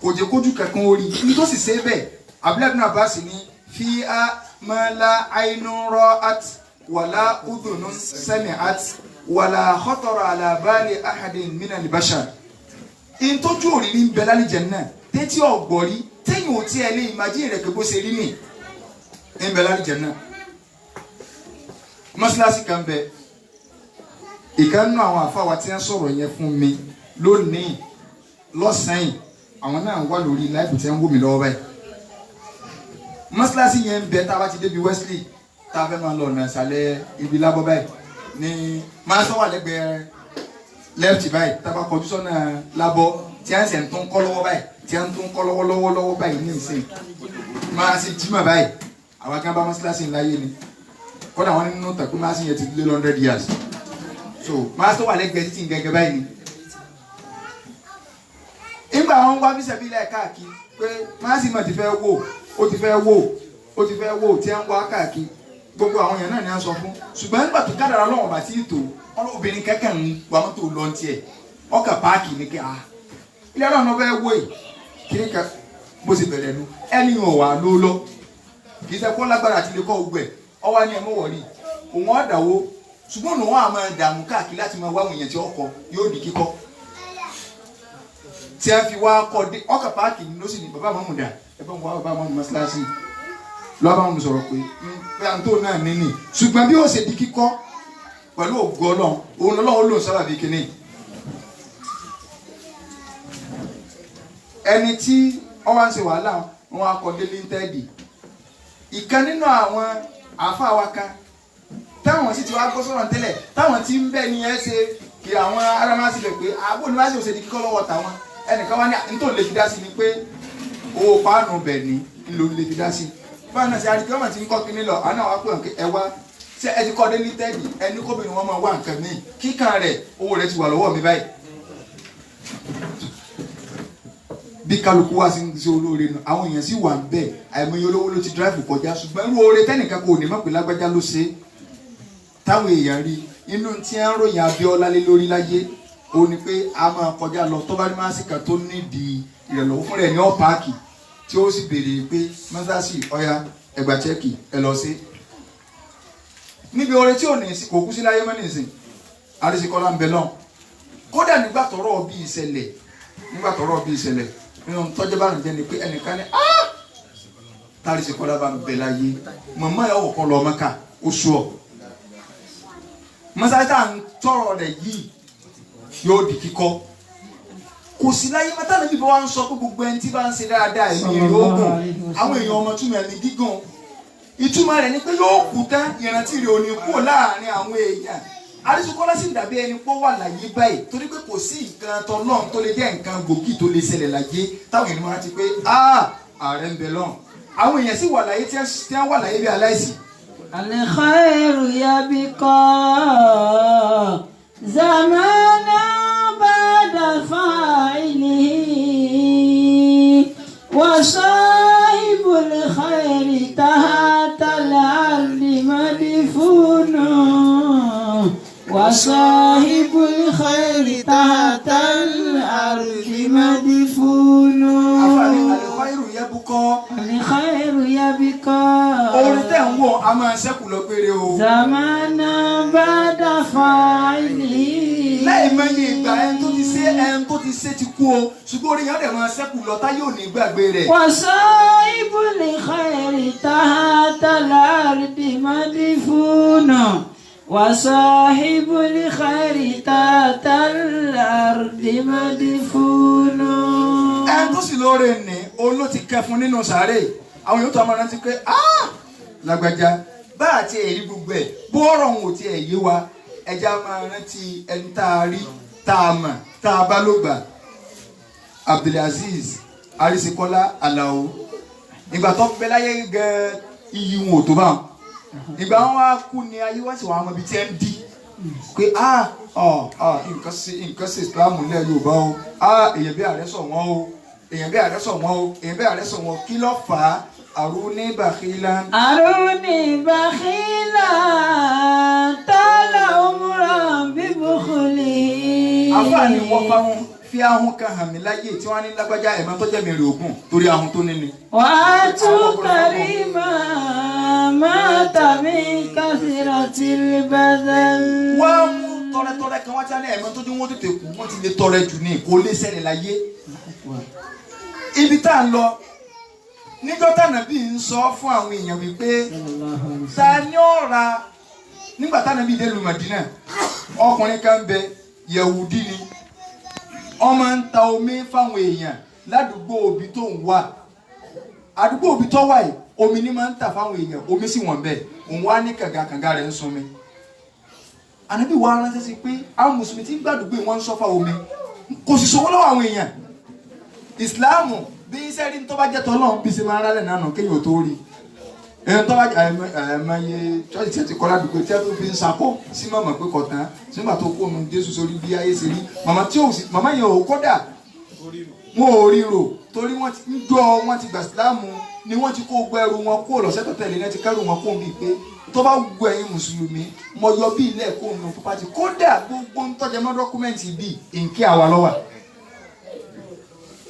kò jẹ́ kójú kankan orí ní tó sì ṣe bẹ́ẹ̀ Abdullahi ibn Abbas ní fi á ma la aynun ra'at wala udhunun sami'at wala khatara ala bali ahadin min al-bashar in tójú òrí ní bẹ lálìjẹ̀nnà tẹ́tí ọ̀gbọ̀rí tẹ́yìn ò tí ẹ lé ìmájí rẹ̀ pé bó ṣe rí ní bẹ lálìjẹ̀nnà mọ́sálásí kan bẹ ìkànnù àwọn àfáwà tí wọ́n sọ̀rọ̀ yẹn fún mi lónìí lọ́sàn-án àwọn náà wà lórí láìpù tí wọ́n wò mí lọ́wọ́ báyìí mọ́sálásí yẹn bẹ tá a bá ti débi Wesley tá a fẹ́ máa lọ ọ̀nà ìsàlẹ̀ ibi lábọ́ báyìí ní máa sọ wà lẹ́gbẹ̀ẹ́ left báyìí tá a bá kọjú sọ́nà lábọ́ tí a ń sẹ̀ ń tún kọ́ lọ́wọ́ báyìí tí a ń tún kọ́ lọ́wọ́ báyìí ní ìsìn máa ṣe jímọ̀ báyìí àwọn kan bá mọ́sálásí ńláyé ni kọ́dà wọn nínú tàkú máa sì yẹn ti lé 100 years so máa tó wà lẹ́gbẹ̀ẹ́ títí gẹ́gẹ́ báyìí ni. nígbà wọn wá bísẹ̀ bílẹ̀ káàkiri pé máa sì mọ̀ ti fẹ́ wò ó ti fẹ́ wò tí a ń wá káàkiri gbogbo àwọn èèyàn náà ni a sọ fún ṣùgbọ́n nígbà tó kádàrá lọ́wọ́ bá tí ì tó obìnrin kẹ́kẹ́ ń wà mọ́tò lọ tiẹ̀ ọkà páàkì ní kí ilé ọlọ́run náà fẹ́ wò yìí kí ní ká bó ṣe bẹ̀rẹ̀ nu ẹni ò wà ló lọ kì í ṣe kó lágbára àti lè kọ́ ogbẹ̀ ọwọ́ ni ẹmọ wọ̀rí òun ọ̀dàwó ṣùgbọ́n òun á máa dààmú káàkiri láti máa wá àwọn èèyàn tí ọkọ̀ yóò di kíkọ́ tí a fi wá kọ́ dé ọkà páàkì ló sì ní bàbá mọ́mú dà ẹgbẹ́ wọn bàbá mọ́mú mọ́sálásí lọ́wọ́ mọ́mú sọ̀rọ̀ pé pẹ́ntó náà níní ṣùgbọ́n bí ó ṣe di kíkọ́ pẹ̀lú ògo Ọlọ́run òun lọ́wọ́ lòun sábà bí kíní ẹni tí wọ́n wá ń ṣe wàhálà wọn á kọ́ dé líńtẹ́ẹ̀dì ìkan nínú àwọn àáfàá wa kan táwọn sì ti wá gbọ́ sọ̀rọ̀ tẹ́lẹ̀ táwọn ti ń bẹ́ ní ẹ ṣe kí àwọn ará máa sì lè pé àbò ní wá sí òṣèlú kíkọ́ lọ́wọ́ tàwọn ẹnìkan wá ní nítorí lè fi dá sí ni pé owó páànù bẹ̀ ní ńlò lè fi dá sí fáwọn náà ṣe àdìgbò ọmọ tí ń kọ́ kíní lọ àná wá pé ẹ wá ṣé ẹ ti kọ́ dé ní tẹ́ẹ̀dì ẹni kóbìnrin wọn máa wá nǹkan míì kíkan rẹ̀ owó rẹ̀ ti wà lọ́wọ́ mi báyìí bí kálukú wá sí ṣe olóore nù àwọn èèyàn sì wà ń bẹ àìmọye olówó ló ti dráìfù kọjá ṣùgbọ́n irú oore tẹ́nìkan kò ní mọ̀ pé lágbájá ló ṣe táwọn èèyàn rí inú tí ń ròyìn Abíọ́lá lé lórí láyé ó ní pé a máa kọjá lọ tó bá ní másìkà tó nídìí ìrànlọ́wọ́ fún rẹ̀ ní ọ́páàkì tí ó sì béèrè pé mọ́sáàsì ọ̀ya ẹgbà chẹ́ẹ̀kì ẹ lọ sí níbi oore tí ò ní kò kú sí láyé mọ́ nìsín àrísíkọ́lá ń bẹ lọ́n kódà nígbà tọ́rọ̀ bí ìṣẹ̀lẹ̀ nínú tọ́jú bá ń jẹ́ ni pé ẹnìkan ní àrísíkọ́lá bá ń bẹ láyé màmá ẹ̀ ọ̀kọ́ lọ Mẹ́kà oṣù ọ̀ mọ́sáàsì à ń tọrọ rẹ̀ yìí yóò di kíkọ́ kò sí láyé mọ́tà níbi bá wà ń sọ pé gbogbo ẹni tí bá ń ṣe dáadáa ẹ̀mí rẹ̀ ó gùn àwọn èèyàn ọmọ túmọ̀ ẹ̀mí gígùn ìtumọ̀ rẹ̀ ni pé yóò kú tán ìrántí rẹ̀ ò ní kúrò láàrin àwọn èèyàn Àrísíkọ́lá sì dàbí ẹni pé ó wà láyé báyìí torí pé kò sí nǹkan tọ́lọ́run tó lè jẹ́ nǹkan gbòógì tó lè ṣẹlẹ̀ láyé táwọn èèyàn máa ti pé ààrẹ ń bẹ lọ́n àwọn èèyàn sì wà láyé tí wọ́n wà láyé bí aláìsí. al-khairu yabqa zamana ba'da fa'ilihi wa sahibul khairi tahta al-ardi madfunu wa sahibul khairi tahta al-ardi madfunu. àfààní al-khairu yabqa. al-khairu yabqa. orin tẹ̀ ń wọ̀ a máa ṣẹ́kù lọ péré o. zamana ba'da fa'ili. láì mẹ́yìn ìgbà ẹni tó ti ṣe ti kú o ṣùgbọ́n orin yẹn dẹ̀ máa ṣẹ́kù lọ táyé ò ní gbàgbé rẹ̀. wa sahibul khairi tahta al-ardi madfunu. wa sahibul khairi tahta al-ardi madfunu. ẹni tó sì lóore ní olú ti kẹfun nínú sàárè àwọn yóò tó ọmọ rántí pé lágbájá bá àti èrí gbogbo ẹ̀ bó ọ̀rọ̀ òun ò tiẹ̀ yé wa ẹja máa rántí ẹni tá a rí tá a mọ̀ tá a bá ló gbà Abdulaziz Àrísíkọ́lá Àlàó ìgbà tó bẹ láyé gẹ iyì wọn ò tó bá wọn ìgbà wọn wá kú ni ayé wá sí wọn àmọ́ ibi tí ẹ ń di pé nǹkan ṣe Ìsìlámù lẹ Yorùbá o èèyàn bí ààrẹ sọ wọn o èèyàn bí ààrẹ sọ wọn o èèyàn bí ààrẹ sọ wọn kí ló fà á àrùní bàkílà. àrùní bàkílà tala umran bíbùkúlì. àfààní wọn fáwọn fi ahun kan hàn mí láyé tí wọn ní lágbájá ẹ̀mọ́ tó jẹ́ mi rè ògùn torí ahun tó níní. wàá tún kárí máa tàbí kásìrò tìlú bẹ́ẹ̀. wọ́n mú tọrẹtọrẹ kan wá tí wọ́n ní ẹ̀mọ́ tó dín wọ́n tètè kú wọ́n ti lè tọrẹ jù ní kò lè ṣẹlẹ̀ láyé. ibi tá à ń lọ níjọ́ tànàbí ń sọ fún àwọn èèyàn wípé ta ni ó ra nígbà tànàbí dé lu Mádínà ọkùnrin kan bẹ Yẹ̀wùdí ni ọmọ ń ta omi fáwọn èèyàn ládùúgbò òbí tó ń wà àdúgbò òbí tó wà yìí omi ni máa ń tà fáwọn èèyàn omi sì wọ̀n bẹ́ẹ̀ òun wá ní kànga rẹ̀ ń sunmi ànábì wa ránṣẹ́ sí pé àwọn mùsùlùmí tí ń gbàdúgbò wọn ń sọ́fà omi kò sì sówó lọ́wọ́ àwọn èèyàn ìsìláàmù bí iṣẹ́ rí tó bá jẹ́ tọ́lọ́run bí ṣe máa ń rálẹ̀ náà kéèyàn tó rí ẹni tó bá àìmọye church tí ẹ ti kọ́ ládùúgbò tí ẹ tó fi ń sakó sí mọ̀mọ́ pé kọ̀tán nígbà tó kó omi Jésù sórí bí ayé ṣe rí màmá yẹn ò kódà wọn ò rí rò torí wọ́n ti ń jọ wọ́n ti gbà síláàmù ni wọ́n ti kó gbẹrù wọn kó lọ́sẹ̀ tó tẹ̀lé náà ti kẹ́rù wọn kó bíi pé tó bá gbọ ẹ̀yin mùsùlùmí mo yọ bí ilé ẹ̀kọ́ òun fún pàtì kódà gbogbo ń tọ́jà mọ́ dọ́kúmẹ́ǹtì bíi nkí àwa lọ́wọ́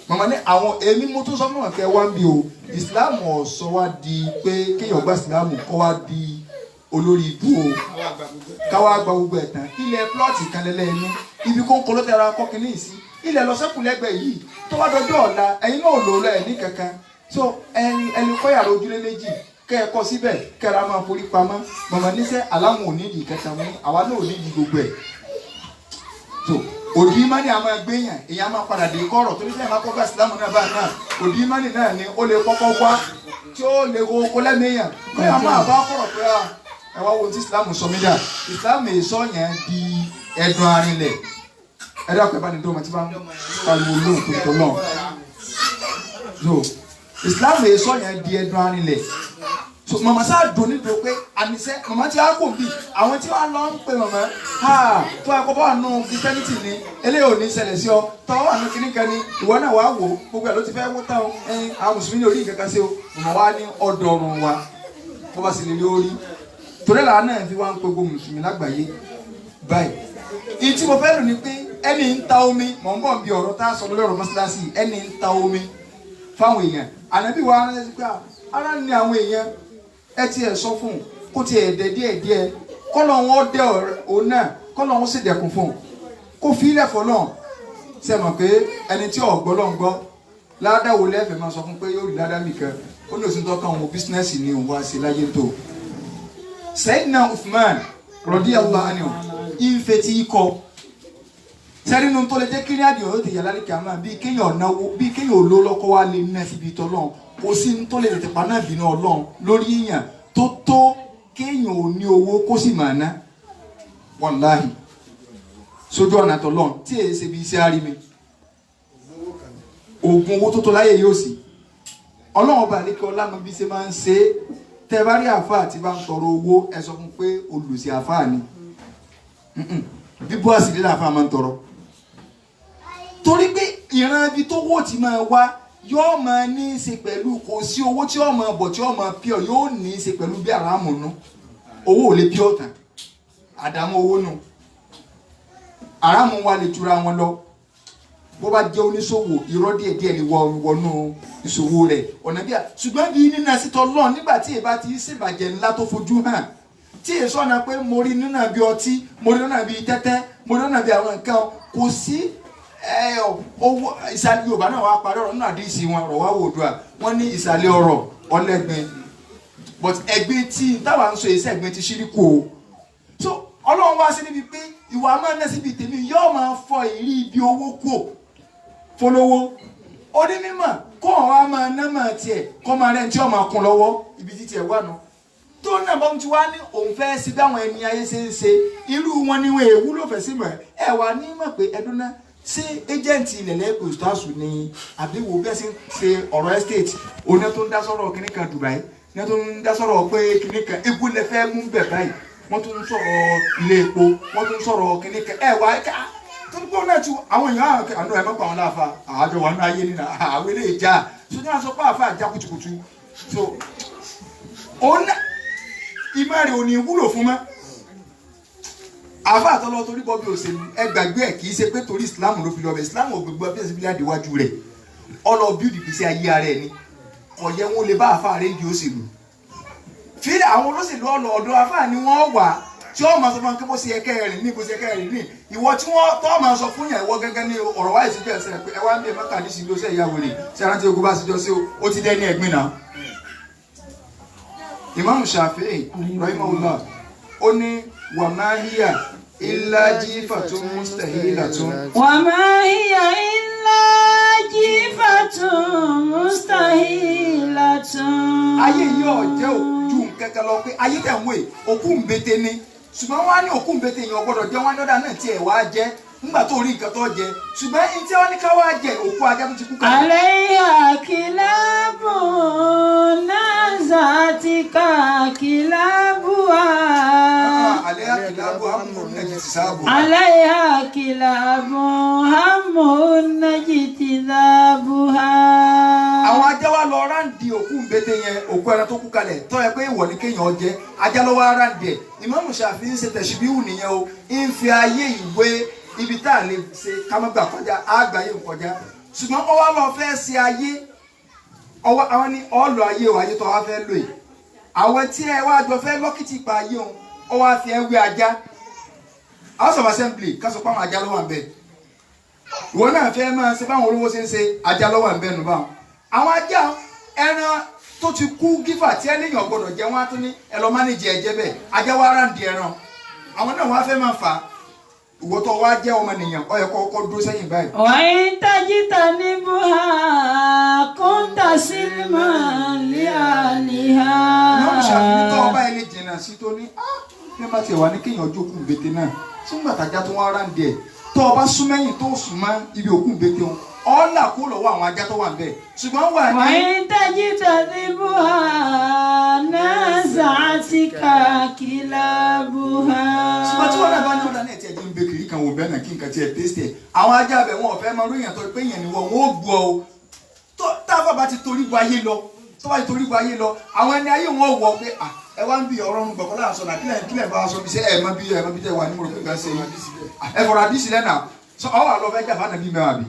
màmá ní àwọn èmi mo tún sọ fún wọn kẹ wá ń bí o ìsìláàmù ọ̀sọ́ wa di pé kéèyàn gba ìsìláàmù kọ́ wá di olórí ibú o káwá gba gbogbo ẹ̀ tán ilẹ̀ plọ́ọ̀tì kan lẹ́lẹ́ inú ibi kó ń kọ́ ló tẹ̀ra kọ́kínní sí ilẹ̀ lọ́sẹ̀kù lẹ́gbẹ̀ẹ́ yìí tó wá dọjọ́ ọ̀la ẹ̀yin náà lò rẹ̀ ní kankan so ẹni kọ́ yàrá ojúlé méjì kẹ́ ẹ kọ́ síbẹ̀ kẹ́ra máa forí pamọ́ màmá níṣẹ́ aláwọn ò nídìí kẹta mú àwa náà ò nídìí gbogbo ẹ̀ so òdì ìmánì àmọ́ ẹgbẹ́yàn èèyàn máa padà dé kọ́rọ̀ torí sẹ́yìn máa kọ́ bá ìsìlámù náà bá náà òdì ìmánì náà ni ó lè kọ́kọ́ wá tí ó lè wo oko lẹ́mìíyàn pé àwọn àbá kọ̀rọ̀ pé ẹ wá wo tí Islam sọ mí dà Islam èso yẹn di ẹ̀dùn arinlẹ̀ ẹ̀dùn àpẹẹbá ni dọ́mọ tí bá ń pariwo lóhùn tó tọ́ náà so Islam èso yẹn di ẹ̀dùn arinlẹ̀ so mama sáà dùn nítorí pé àníṣe mama tí a kò bí àwọn tí wọ́n lọ ń pè mama tó ẹ̀kọ́ bá wà nù Christianity ni eléyìí ò ní ṣẹlẹ̀ sí ọ tọ́ wà nù kíní kan ní ìwọ náà wàá wò gbogbo ẹ̀ ló ti fẹ́ wó tán àwọn mùsùlùmí ní orí ìkankan sí o mama wa ní ọ̀dọ̀ọ̀rùn wa bó bá sì lè lórí torí làá náà fi wá ń pe gbogbo mùsùlùmí lágbàáyé báyìí ìyí tí mo fẹ́ lò ní pé ẹni ń ta omi mọ̀ ń bọ̀ bí ọ̀rọ̀ tá a sọ lórí ọ̀rọ̀ mọ́sálásí ẹni ń ta omi fáwọn èèyàn ànábì wa ránṣẹ́ pé ara ní àwọn èèyàn ẹ ti ẹ̀ sọ fún un kó ti ẹ̀ dẹ̀ díẹ̀ kọ́lọ̀ wọn dẹ òun náà kọ́lọ̀ wọn sì dẹ̀kun fún un kó fi ilẹ̀ fọlọ́ ṣe mọ̀ pé ẹni tí ọ̀gbọ́ lọ́n gbọ́ ládàwọ̀ lẹ́fẹ̀ẹ́ máa sọ fún pé yóò rí ládàá nìkan ó ní òsín tọ́ka òun bísínẹ́sì ni òun wá sí láyé tó. Sayyidina Uthman radiyallahu anhu ìfẹ́ tí ikọ̀ sẹ́rí nu tó lè jẹ́ kíní àdìọ́ yóò tẹ̀yà lálẹ́ kìámà bíi kéèyàn náwó bíi kéèyàn olówó lọ́kọ́ wá lè ná síbi tọ́lọ́n kò sí ní tó lè tètè pa náà bínú Ọlọ́run lórí èèyàn tó kéèyàn ò ní owó kó sì máa ná wàláhì sójú ọ̀nà tọ́lọ́n tí èyí ṣe bí iṣẹ́ àrí mi oògùn owó tó láyé yóò sì Ọlọ́run ọba ní kí ọlámọ bí ṣe máa ń ṣe é tẹ́ bá rí àfáà tí bá ń tọrọ owó ẹ sọ fún pé olùsí àfáà ni bíbú àsìlè làfáà máa ń tọrọ torí pé ìran ibi tó wó ti máa wá yóò máa ní í ṣe pẹ̀lú kò sí owó tí ó máa bọ̀ tí ó máa pure yóò ní í ṣe pẹ̀lú bí àràmù nù owó ò lè pure tán àdámọ́ owó nù àràmù wa lè jura wọn lọ bó bá jẹ́ oníṣòwò irọ́ díẹ̀díẹ̀ lè wọnú ìṣòwò rẹ̀ ọ̀nà bíi ṣùgbọ́n bí nínú ẹ̀sìtọ́ lọ́n nígbà tí èbá ti ṣèbàjẹ́ ńlá tó fojú hàn tí èso ọ̀nà pé mo rí nínú bí ọtí mo rí nínú bí tẹ́tẹ́ mo rí nínú bí àwọn nǹkan kò sí owó ìsàlẹ̀ Yorùbá náà wà parí ọ̀rọ̀ nínú àdìsí wọn ọ̀rọ̀ wá wòdùà wọ́n ní ìsàlẹ̀ ọ̀rọ̀ ọlẹ́gbin but ẹgbẹ́ tí táwa ń sọ èsì ẹgbẹ́ ti ṣíríkù o so Ọlọ́run wá sí níbi pé ìwà máa ń ná síbi tèmi yóò máa fọ ìrí ibi owó kù fọlọ́wọ́ onímọ̀ kó àwọn á máa ná máa tiẹ̀ kó máa rẹ̀ tí ó máa kún lọ́wọ́ ibi títí ẹ̀ wà nù tó náà bọ́n ti wá ní òun fẹ́ sí bí àwọn ẹni ayé ṣe ń ṣe irú wọn ni wọn èwú ló fẹ́ sí mọ̀ ẹ wà ní mọ̀ pé ẹdún náà ṣé ẹjẹ̀ǹtì ilẹ̀ lẹ́kọ̀ọ́ ìtọ́sùn ni àbí wo bẹ́ẹ̀ sì ń ṣe ọ̀rọ̀ estate oní tó ń dá sọ̀rọ̀ kíní kan Dubai ní tó ń dá sọ̀rọ̀ pé kíní kan egbò lẹ fẹ́ mú bẹ̀ báyìí wọ́n tún ń sọ̀rọ̀ ilé epo wọ́n tún ń sọ̀rọ̀ kíní kan ẹ wá ká tó náà tu àwọn èèyàn àánú ẹ mọ́pàá wọn láàfa àjọ wọn náà ayé nínú àwọn ilé ìjà sójú náà sọ pé àfa àjà kùtùkùtù so òun náà ìmọ̀ rẹ̀ ò ní wúlò fún mọ́ àfa àtọ́lọ́ torí bọ́ bí òṣèlú ẹ gbàgbé ẹ̀ kì í ṣe pé torí Islam ló fi lọ bẹ̀ Islam ò gbogbo ẹbí ẹ̀sìn bí adéwájú rẹ̀ ọlọ́ bíúdì pèsè ayé ara ẹ̀ ni ọ̀yẹ́ wọn lè bá àfa rẹ̀ di òṣèlú fi àwọn olóṣèlú ọ̀dọ̀ àfa ni wọ́n wà tí ó máa sọ fún akẹ́kọ̀ọ́ sí ẹ̀kẹ́ rìn ní bó ṣe ẹ̀kẹ́ rìn ní ìwọ tí wọ́n tó máa sọ fún yàn ìwọ gẹ́gẹ́ ní ọ̀rọ̀ wáyé síjọ́ ẹ̀sẹ̀ pé ẹ wá ń bí ẹ̀mọ́kà ní sílé oṣẹ́ ìyàwó rẹ̀ tí arántí ogun bá síjọ́ sí ó ti dẹ́ ní ẹ̀gbìn náà. Imam Shafi'i rahimahullah ó ní wa ma hiya illa jifatun mustahilatun. Wa ma hiya illa jifatun mustahilatun. Ayé yóò jẹ́ ojú kẹ́kẹ́ lọ pé ayé tẹ̀ ń wé òkú ń bété ní ṣùgbọ́n wọ́n á ní òkú ń bété yẹn ọgbọ́dọ̀ jẹ́ wọ́n á ní ọ̀dà náà tiẹ̀ wá jẹ́ nígbà tó rí nǹkan tó jẹ ṣùgbọ́n ẹni tí wọ́n ní ká wá jẹ òkú ajá tó ti kú kalẹ̀. Alayha kilabun nazatika kilabuha. Alayha kilabun hamun najtisabuha. Alayha kilabun hamun najtisabuha. Àwọn ajá wa lọ ráǹdì òkú ń bété yẹn òkú ẹran tó kú kalẹ̀ tó yẹ pé ìwọ ní kéèyàn jẹ ajá lọ wá ráǹdì ẹ̀ Imam Shafi'i ń ṣe tẹ̀síbíhù nìyẹn o ń fi ayé ìwé ibi tá a lè ṣe kámẹ́gbà kọjá àgbáyé kọjá ṣùgbọ́n ọwọ́ lọ fẹ́ ṣe ayé ọwọ́ àwọn ní ọ̀lọ́ ayé o ayé tó wá fẹ́ lò yìí àwọn tí ẹ wá jọ fẹ́ lọ́kìtì pa ayé òun ọwọ́ àfi ẹ wé ajá House of Assembly kásọ̀ pé àwọn ajá ló wà ń bẹ̀ ìwọ náà fẹ́ máa ṣe báwọn olówó ṣe ń ṣe ajá ló wà ń bẹ̀ nù báwọn àwọn ajá ẹran tó ti kú gífà tí ẹnìyàn gbọdọ̀ jẹ wọn á tún ní ẹ lọ mánéjì ẹ̀jẹ̀ bẹ́ẹ̀ ajá wa ráǹdì ẹran àwọn náà wọ́n á fẹ́ máa fà á ìwọ tó wá jẹ́ ọmọnìyàn ó yẹ kó dúró sẹ́yìn báyìí. wàyí tajita ní buha kóńtà sílímà líà bá tiẹ̀ wá ní kéèyàn ojú òkú bété náà sígbà tájá tó wọ́n ráǹdì ẹ̀ tó o bá súnmẹ́yìn tó sùn mọ́ ibi òkú bété wọn ọ̀là kó lọ́wọ́ àwọn ajá tó wà níbẹ̀ ṣùgbọ́n wà ní. wàyí tẹ́jú tàbí buha náà zàtìkà kìlàbùhà. ṣùgbọ́n tí wọ́n náà bá ní ọ̀dà náà tiẹ̀ dín bẹ́kìrì kan wò bẹ́ẹ̀ náà kí nǹkan tiẹ̀ tẹ́sítì ẹ̀ àwọn ajá bẹ̀ wọn ò fẹ́ máa lóyìn àtọ́ pé yẹn ni wọ́n ó gbọ́ o táfà bá ti torí bu ayé lọ tó bá ti torí bu ayé lọ àwọn ẹni ayé wọn wọ pé ẹ wá ń bi ọ̀rọ̀ ń gbọ̀kọ́ láàṣọ náà kílẹ̀ bá aṣọ bí ṣe ẹ̀ mọ́ bí tẹ́ wà ní mọ̀rọ̀ pé ṣe ẹ fọ̀rọ̀ àdìsí lẹ́nà ọ wà lọ fẹ́ jà fún ànàbí mẹ́wàá bí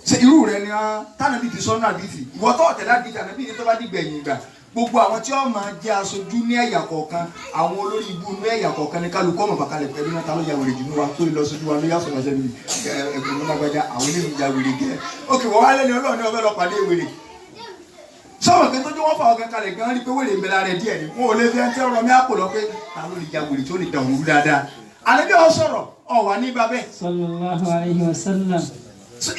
ṣe irú rẹ ni tànàbí ti sọ́nà àdìsí ìwọ tó ọ̀tẹ̀lá àdìsí ànàbí ni tó bá dìgbẹ̀yìn ìgbà gbogbo àwọn tí wọ́n máa jẹ́ aṣojú ní ẹ̀yà kọ̀ọ̀kan àwọn olórí ibú ní ẹ̀yà kọ̀ọ̀kan ní kálukú ọmọ bàkalẹ̀ pẹ̀lú náà ta ló ya wèrè jù ní wa tó lè lọ sójú wa ló yà sọ̀rọ̀ sẹ́mi ẹgbẹ̀rún lágbájá àwọn onímọ̀ ìjà wèrè gẹ́ òkè wọ́n wá lẹ́ni ọlọ́ọ̀ni ọ̀fẹ́ lọ pàdé wèrè sọ́wọ́n kí n tójú wọ́n fà ọ̀gá kalẹ̀ gan rí pé wèrè ń bẹ lára ẹ̀ díẹ̀ ni wọn ò lè fi ẹni tí ọ̀rọ̀ mi àpò lọ pé ta ló lè ja wèrè tí ó lè dàn òru dáadáa àlejò ọ sọ̀rọ̀ ọ wà ní babẹ́. sallallahu alayhi wa sallam.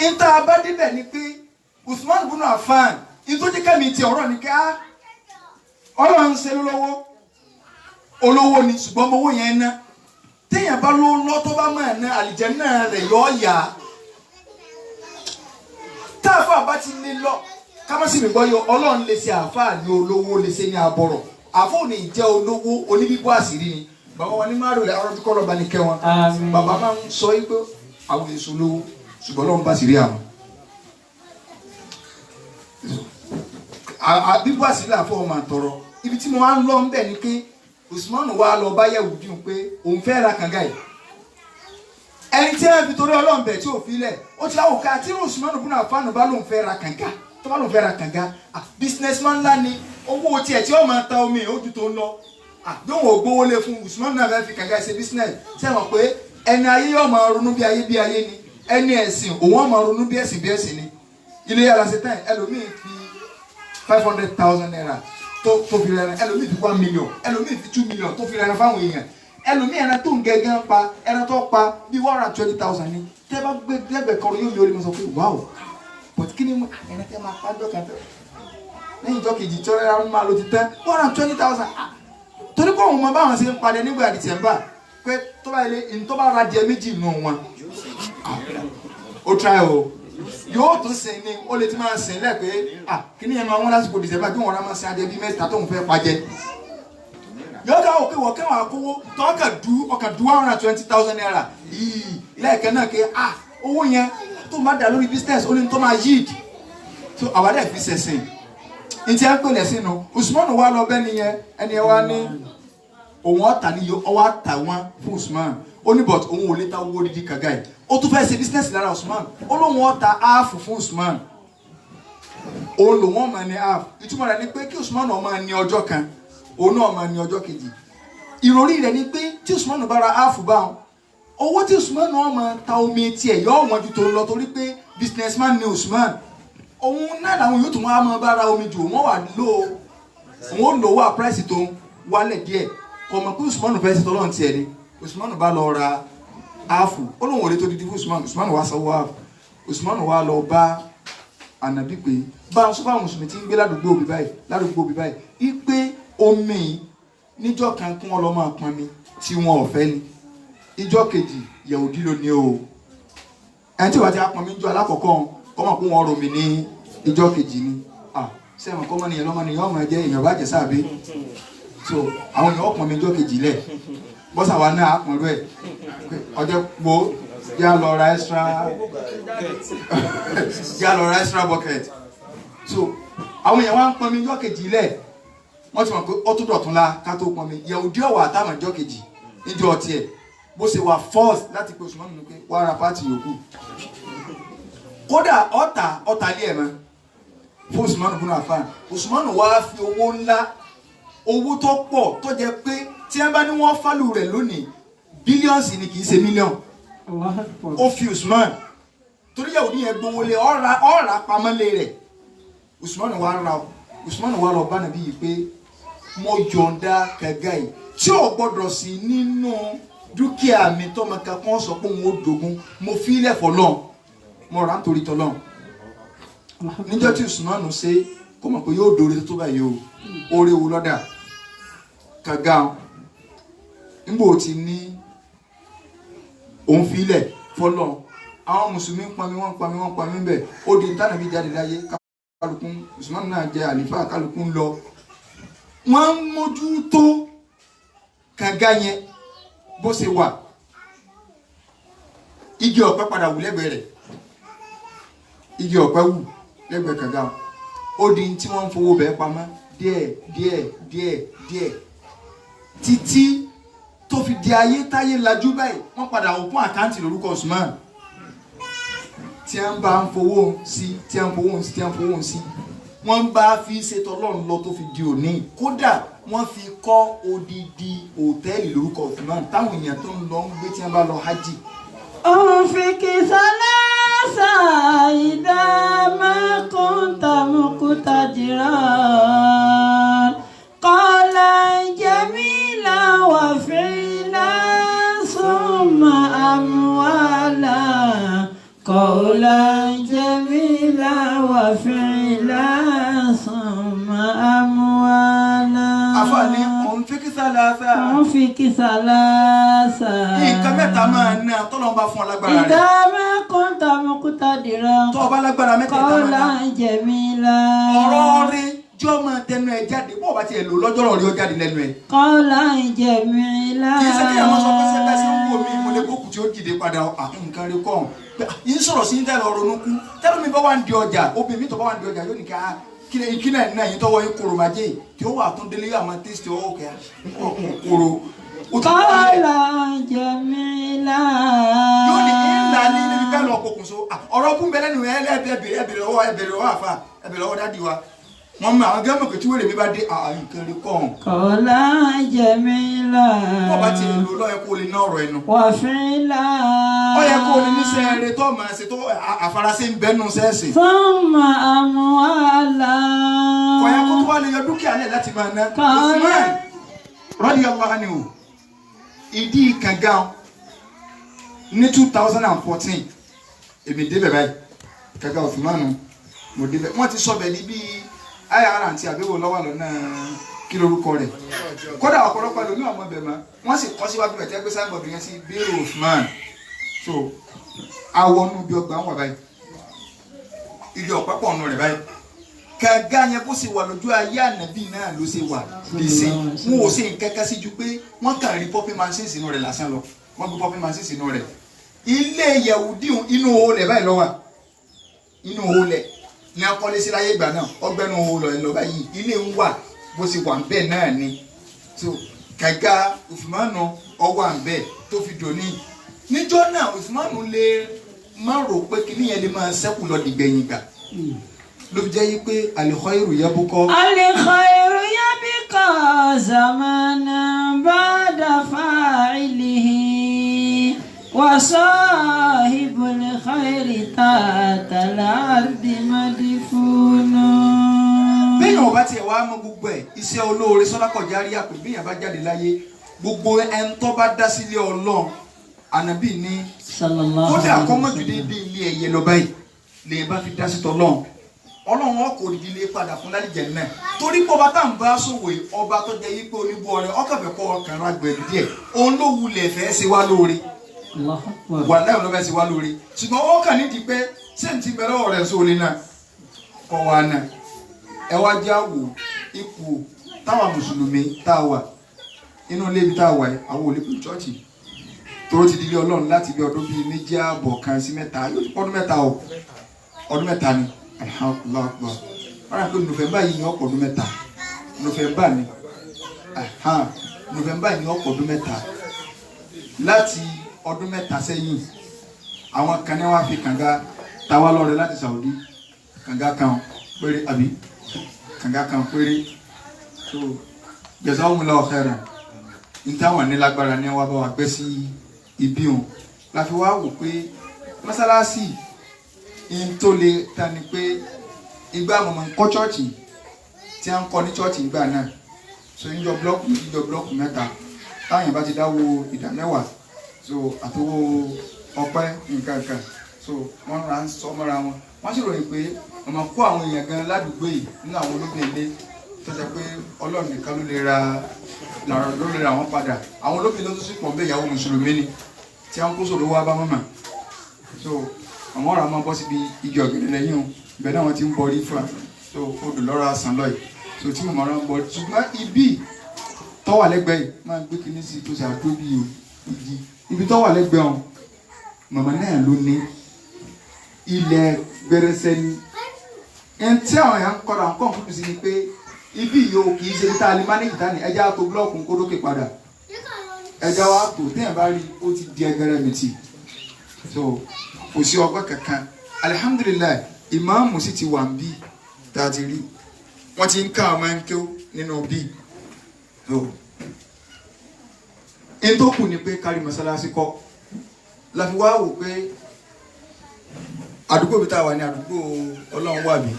ìta abádébẹ̀ ni pé Usman ibn Affan ìtọ́jú kẹ́mi ti ọ̀rọ̀ ni ká ọlọ́run ṣe lọ́wọ́ olówó ni ṣùgbọ́n owó yẹn ná téèyàn bá ló lọ́ tó bá máa ná àlìjẹ́nnà rẹ̀ yọ ọ́ yá táàfà bá ti lé lọ kámásì mi gbọ́ yọ ọlọ́run lè ṣe àáfàá ní olówó lè ṣe ní abọ́rọ̀ àfọ̀ ní ìjẹ́ olówó oníbíbọ́ àṣírí ni bàbá wọn ní márùn rẹ̀ ọ̀rọ̀ tí kọ́ lọ́ba ní kẹ́ wọn bàbá máa ń sọ pé àwọn èso olówó ṣùgbọ́n ọlọ́run bá ṣírí àwọn. bíbọ́ àṣírí àfọ̀ ọmọ àtọ̀rọ̀ ibi tí mo wá ń lọ ń bẹ̀ ni pé Usman wa lọ bá yẹ̀wù dín pé òun fẹ́ ra kànga yìí ẹni tí wọ́n fi torí ọlọ́run bẹ̀ tí ò fi lẹ̀ ó ti láwò ká tí Usman ibn Affan bá lóun fẹ́ ra kànga tó bá lóun fẹ́ ra kànga businessman ńlá ni owó tiẹ̀ tí ó máa ta omi ojú tó ń lọ yóò wọ́n gbówó lé fún Usman náà fẹ́ fi kànga ṣe business ṣe mọ̀ pé ẹni ayé yóò máa ronú bí ayé ni ẹni ẹ̀sìn òun ó máa ronú bí ẹ̀sìn ni ilé yàrá ṣe tán ẹlòmíì fi 500,000 naira tó fi rẹran ẹlòmíì fi 1 million ẹlòmíì fi 2 million tó fi rẹran fáwọn èèyàn ẹlòmíì ẹran tó ń gẹ́gẹ́ pa ẹran tó pa bí 120,000 ni tẹ́ bá gbé dẹ́gbẹ̀ kọrọ yóò mi orí mi sọ pé wow but kí ni ẹran tẹ́ máa pa jọ kan tẹ́ lẹ́yìn ìjọ kejì tí ọ̀rẹ́ máa lo ti tán 120,000 torí pé òun mọ báwọn ṣe ń padà nígbà December pé tó bá ilé ní tó bá ra jẹ méjì nù wọn ó try o yóò tún sìn ní ó lè ti máa sìn lẹ́pẹ́ kí ni ẹ máa wọ́n lásìkò December bí wọ́n rá máa sin adé bíi mẹ́ta tóun fẹ́ pàjẹ́ yóò dá òkè wọ̀ kẹwàá kówó tó ọkà du 120,000 naira yìí lẹ́ẹ̀kẹ́ náà ké owó yẹn tó máa dà lórí business ó ní tó máa yield tó àwádẹ́ fi sẹ̀sìn ní ti ẹ́ pè lẹ́sìn nu Usman wà lọ bẹ́ẹ̀ nìyẹn ẹni ẹ wá ní òun ọ̀tà ní ọwọ́ àtà wọn fún Usman ó ní but òun ò lè ta owó dídí kàgá yìí ó tún fẹ́ ṣe business lára Usman ó lóun ọ̀tà áàfù fún Usman òun lòun ọmọ ní áàfù ìtumọ̀ rẹ̀ ni pé kí Usman ọmọ ní ọjọ́ kan òun náà ọmọ ní ọjọ́ kejì ìròrí rẹ̀ ni pé tí Usman bá ra áàfù báwọn owó tí Usman ọmọ ta omi tiẹ̀ yọ ọ̀wọ́n ju tó lọ torí pé businessman ni Usman òun náà làwọn yóò tún wá máa bá ra omi jù wọ́n wà lò òun ó lò wá price tó wálẹ̀ díẹ̀ kò mọ̀ pé Usman fẹ́ ṣe tọ́lọ́run tiẹ̀ ni Usman bá lọ ra áàfù ó lóun ò lè tó dídí fún Usman wá sanwó áàfù Usman wá lọ bá ànàbí pé bá a sọ fún àwọn mùsùlùmí tí ń gbé ládùúgbò bí báyìí wípé omi níjọ́ kan kí wọ́n lọ máa pọn mi tí wọn ò fẹ́ ni ìjọ́ kejì Yahudi ló ní o ẹni tí wàá ti apọn mi jọ alákọ̀ọ́kọ́ kọ́mọ̀ kó wọn romi ní ìjọ́ kejì ni sẹ́wọ̀n kọ́mọ́nìyàn lọ́mọ́nìyàn ọmọ ẹ̀jẹ̀ èèyàn bá jẹ́ sáàbí so àwọn èèyàn ọ̀pọ̀ mi ìjọ́ kejì lẹ̀ bọ́sà wa náà àpọ̀n rẹ̀ ọjọ́ po yá lọ ra extra bucket so àwọn èèyàn wá ń pọn mi ìjọ́ kejì lẹ̀ wọ́n ti mọ̀ pé ó tún dọ̀tún la ká tó pọn mi Yahudi ọ̀wà àtàwọn ìjọ́ kejì níjọ́ tiẹ̀ bó ṣe wà force láti pe Usman nínú pé wàá ra pàtì yòókù kódà ọ̀tà lé ẹ̀ mọ́ fún Usman ibn Affan Usman wá fi owó ńlá owó tó pọ̀ tó jẹ́ pé tí wọ́n bá ní wọ́n fálù rẹ̀ lónìí bílíọ̀nsì ni kì í ṣe mílíọ̀n ó fi Usman torí Yahudi yẹn gbowó lé ọ̀rà pamọ́lé rẹ̀ Usman wá lọ bá nàbí yìí pé mo yọ̀ǹda kànga yìí tí ò gbọ́dọ̀ sí nínú dúkìá mi tọ́mọ kankan sọ pé òun ó dogun mo fi ilẹ̀ fọlọ́n mo rà nítorí tọ́lọ́n níjọ́ tí Usman ṣe kó mọ̀ pé yóò dóore tó báyìí o oore wo lọ́dà kànga nígbò tí ní òun filẹ̀ fọlọ́ àwọn mùsùlùmí ń pami wọ́n pami bẹ̀ ó di tánàbí jáde láyé kálukú Usman náà jẹ́ àlífà kálukú ń lọ wọ́n ń mójútó kànga yẹn bó ṣe wà igi ọ̀pẹ padà wù lẹ́gbẹ̀ẹ́ rẹ̀ igi ọ̀pẹ wù lẹ́gbẹ̀ẹ́ kànga ó di tí wọ́n ń fowó bẹ́ẹ̀ pamọ́ díẹ̀ títí tó fi di ayé táyé lajú báyìí wọ́n padà òpin àkáǹtì lórúkọ Usman tí wọ́n bá ń fowó sí wọ́n bá fi ṣètò Ọlọ́run lọ tó fi di òní kódà wọ́n fi kọ́ odidi hòtẹ́ẹ̀lì lórúkọ Usman táwọn èèyàn tó ń lọ ń gbé tí wọ́n bá lọ hajj. أنفق ثلاثة إذا ما كنت مقتدرا قولا جميلا وفعلا ثم أموالا قولا جميلا وفعلا ثم أموالا أفعلي أنفق ثلاثة أنفق ثلاثة nǹkan mẹ́ta máa ná tọ́lọ́ bá fún alágbára rẹ̀. إذا ما كنت مقتدرا tó o bá lágbára mẹ́tẹ̀ẹ̀ta máa ná. قولا جميلا ọ̀rọ̀ rí jọ́ máa tẹnu ẹ̀ jáde bó o bá tiẹ̀ lò lọ́jọ́ rí ó jáde lẹ́nu ẹ̀. قولا جميلا kì í ṣe kí ẹ máa sọ pé ṣe bẹ́ẹ̀ sí ń wò mí mo lè bókù tí ó dìde padà nǹkan rí kọ́ yín sọ̀rọ̀ sí tẹ́lẹ̀ ọ̀rọ̀ nukú tẹ́lẹ̀ mi bá wà ń di ọjà obìnrin mi tó bá wà ń di ọjà yóò ní ká kí náà ní àyín tọ́wọ́ yín koro máa jẹ́ tí ó wà tún délé àmọ́ tẹ́sítì ọwọ́ kẹ́ koro. قولا جميلا yóò ní ìlà ní níbi ká lọ pokùnso ọ̀rọ̀ kún bẹ́lẹ́ nù ẹ̀bẹ̀rẹ̀ ọwọ́ àfà ẹ̀bẹ̀rẹ̀ ọwọ́ dádì wa wọ́n mú àwọn gẹ́mọ̀ kò tí wèrè mi bá dé nǹkan rí kọ́ ọ̀hún. قولا جميلا wọ́n bá ti lò lọ́yẹ kó lè ná ọ̀rọ̀ ẹnu. وفعلا ó yẹ kó lè ní sẹ́ẹ̀rẹ̀ tó máa ṣe tó àfarasí ń bẹ́nu sẹ́ẹ̀sì. ثم أموالا kò yẹ kó tó wá lè yọ dúkìá lẹ̀ láti máa ná. Usman radiyallahu anhu ìdí kànga ní 2014 èmi débẹ̀ báyìí kànga Usman mo débẹ̀ wọ́n ti sọ bẹ̀ ní bíi ayára àti àbẹ̀wò lọ́wọ́ lọ́nà kí lórúkọ rẹ̀ kódà ọ̀pọ̀lọpọ̀ lóní ọmọ bẹ̀ mọ́ wọ́n sì kọ́ síwájú rẹ̀ tẹ́gbẹ́ sábọ̀dù yẹn sí bírò Usman so awọnú bí ọgbà ń wà báyìí igi ọ̀pẹ pọ̀ nù rẹ̀ báyìí kànga yẹn bó ṣe wà lójú ayé ànábì náà ló ṣe wà lèṣe wọn ò ṣe nǹkan kan sí ju pé wọ́n kàn rí popping machine sínú rẹ̀ lásán lọ wọ́n gbé popping machine sínú rẹ̀ ilé Yẹhudi inú owó lẹ̀ báyìí lọ́wọ́ inú owó lẹ̀ ní akọ́lé sí láyé ìgbà náà ọgbẹ́nu owó lọ ẹ̀ lọ báyìí ilé ń wà bó ṣe wà ń bẹ́ẹ̀ náà ni so kànga Usmanu ọwọ́ à ń bẹ́ẹ̀ tó fi dòní níjọ́ náà Usmanu lè má rò pé kíní yẹn lè máa ṣẹ́kù lọ dìgbẹ̀yìn gbà ló fi jẹ́ yí pé al-khayru yabqa. al-khayru yabqa zamanan ba'da fa'ilihi wa sahibul khayri tahta al-ardi madfunun. bẹ́ẹ̀ ọba tiẹ̀ wá mọ gbogbo ẹ̀ iṣẹ́ olóore sọ́dákọ̀ járí àpè bí yàrá jáde láyé gbogbo ẹni tó bá dá sílé Ọlọ́run ànábì ní kódà kọ́mọ́jú déédéé ilé ẹ̀yẹ lọ báyìí lè bá fi dá sí tọ́lọ́run Ọlọ́run ọkọ̀ òdìdílé padà fún lálìjẹ̀ náà torí pé ọba tá à ń bá sòwò ọba tó jẹ́ yípo oníbó ọrẹ ọkàfẹ́ kọ́ ọkàn rà gbẹ̀rù díẹ̀ òun ló wulẹ̀ fẹ́ ṣe wá lóore wà láì ló fẹ́ ṣe wá lóore ṣùgbọ́n ó kàn nídìí pé ṣé n ti bẹ̀rẹ̀ ọ̀rẹ́ sóore náà kọ́ wa náà ẹ wá já wò ipò táwa mùsùlùmí tá a wà inú ilé ibi tá a wà yìí àwọn olè pé chọ́ọ̀chì tó ti di ilé Ọlọ́run láti bí ọdún bíi 2 àbọ̀ kan sí 3 yóò ti pọ́ ọdún mẹ́ta ni alhamdulillah wọ́n rà pé November yìí ni ọ̀pọ̀ ọdún mẹ́ta November ni November yìí ni ọ̀pọ̀ ọdún mẹ́ta láti ọdún mẹ́ta sẹ́yìn àwọn kan ní wọ́n á fi kànga táwa lọ́rẹ láti Saudi kànga kan péré àbí kànga kan péré so jazahumullahu khairan nítawọn ní lágbára ní wọ́n bá wa gbé sí ibi òun láfi wá wò pé mọ́sálásì in tó lè ta ni pé ìgbà mọ̀mọ́ ń kọ́ chọ́ọ̀chì tí a ń kọ́ ní chọ́ọ̀chì ìgbà náà so ìjọ blọ́ọ̀kù mẹ́ta táyìn bá ti dáwó ìdá mẹ́wàá so àtowó ọpẹ́ nǹkan kan so wọ́n ra ń sọ mọ́ra wọn wọ́n sì ròyìn pé ọmọ kó àwọn èèyàn gan ládùúgbò yìí nínú àwọn ológun ilé tó jẹ́ pé Ọlọ́run nìkan ló lè ra wọn padà àwọn olóbìn ló tún sì pọ̀ bẹ́ẹ̀ ìyàwó mùsùlùmí ni tí wọ́n kó sọ̀rọ̀ wá bá mọ́mà so àwọn ọ̀rọ̀ máa bọ́ síbi igi ọ̀gẹ̀dẹ̀ lẹ́yìn o ibẹ̀ náà wọ́n ti ń bọ rí fún so odò lọ́rọ̀ àsàn lọ́yìí so tí mo máa ń bọ ṣùgbọ́n ibi tọ́wà lẹ́gbẹ̀ẹ́ yìí máa gbé kinní sí tó ṣàdó bí igi ibi tọ́wà lẹ́gbẹ̀ẹ́ ọ̀hún màmá náà ló ní ilẹ̀ gbẹrẹsẹ ni ẹni tí àwọn èèyàn ń kọ́ra nǹkan kúkú sí ni pé ibi yìí kì í ṣe níta lè mánéjì tání ẹja tó búlọ́ọ̀kù kó lókè padà ẹja wa tó téèyàn bá rí ó ti di ẹgbẹrẹ mìtì so kò sí ọgbẹ́ kankan alihamudulilayi ìmáàmù sì ti wà ń bí tá a ti rí wọ́n ti ń ká ọmọ ń kéw nínú bí so ẹni tó kù ni pé kárí mọ́sálásí kọ́ la fi wá wò pé àdúgbò bí tá a wà ní àdúgbò ọlọ́run wà bí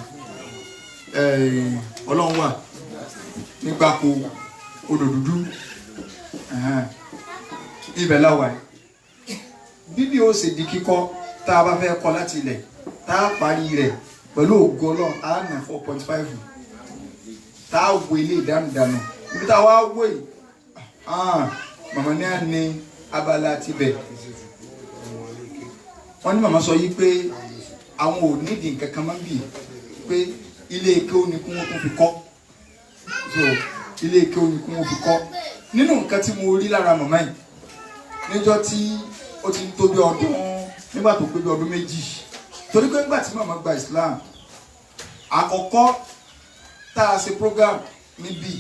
ọlọ́run wà nígbàkó odò dúdú ibẹ̀ láwà bíbí ó ṣe di kíkọ́ tá a bá fẹ́ kọ́ láti ilẹ̀ tá a parí rẹ̀ pẹ̀lú ògo ọlọ́run á nà 4.5 tá a wo ilé ìdánudànù ibi tá a wá wò yìí màmá ní à ní abala tibẹ̀ wọ́n ní màmá sọ yìí pé àwọn ò nídìí nǹkan kan máa ń bì pé ilé ike ó ní kí wọ́n tún fi kọ́ so ilé ike ó ní kí wọ́n fi kọ́ nínú nǹkan tí mo rí lára màmá yìí níjọ́ tí ó ti ń tó bí ọdún nígbà tó pé bí ọdún méjì torí pé nígbà tí màmá gba Islam àkọ́kọ́ tá a ṣe program níbí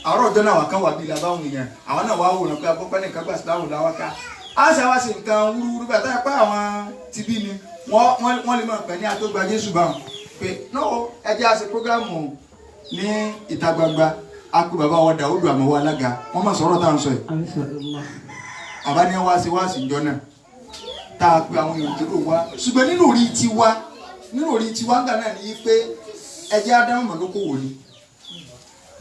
àárọ̀ ọjọ́ náà wà kán wà bí ilẹ̀ abáwọn èèyàn àwọn náà wà wòrán pé agbọ́pẹ́ nìkan gba Islam láwá ká á ṣe wá sí nǹkan wúrúwúrú bá táyà pé àwọn ti bí ni wọ́n lè máa pẹ̀ ní àtọ́gba Jésù báwọn pé náà ẹ jẹ́ a ṣe program ní ìta gbangba a pé bàbá wọn Dàúdù Àmọ̀wọ́ alága wọ́n máa sọ̀rọ̀ táwọn sọ yìí àbá ní wá sí ìjọ náà tá a pé àwọn èèyàn tó wá ṣùgbọ́n nínú orí tiwa ń gbà náà ní pé ẹjẹ́ adámọ̀ lókòwò ni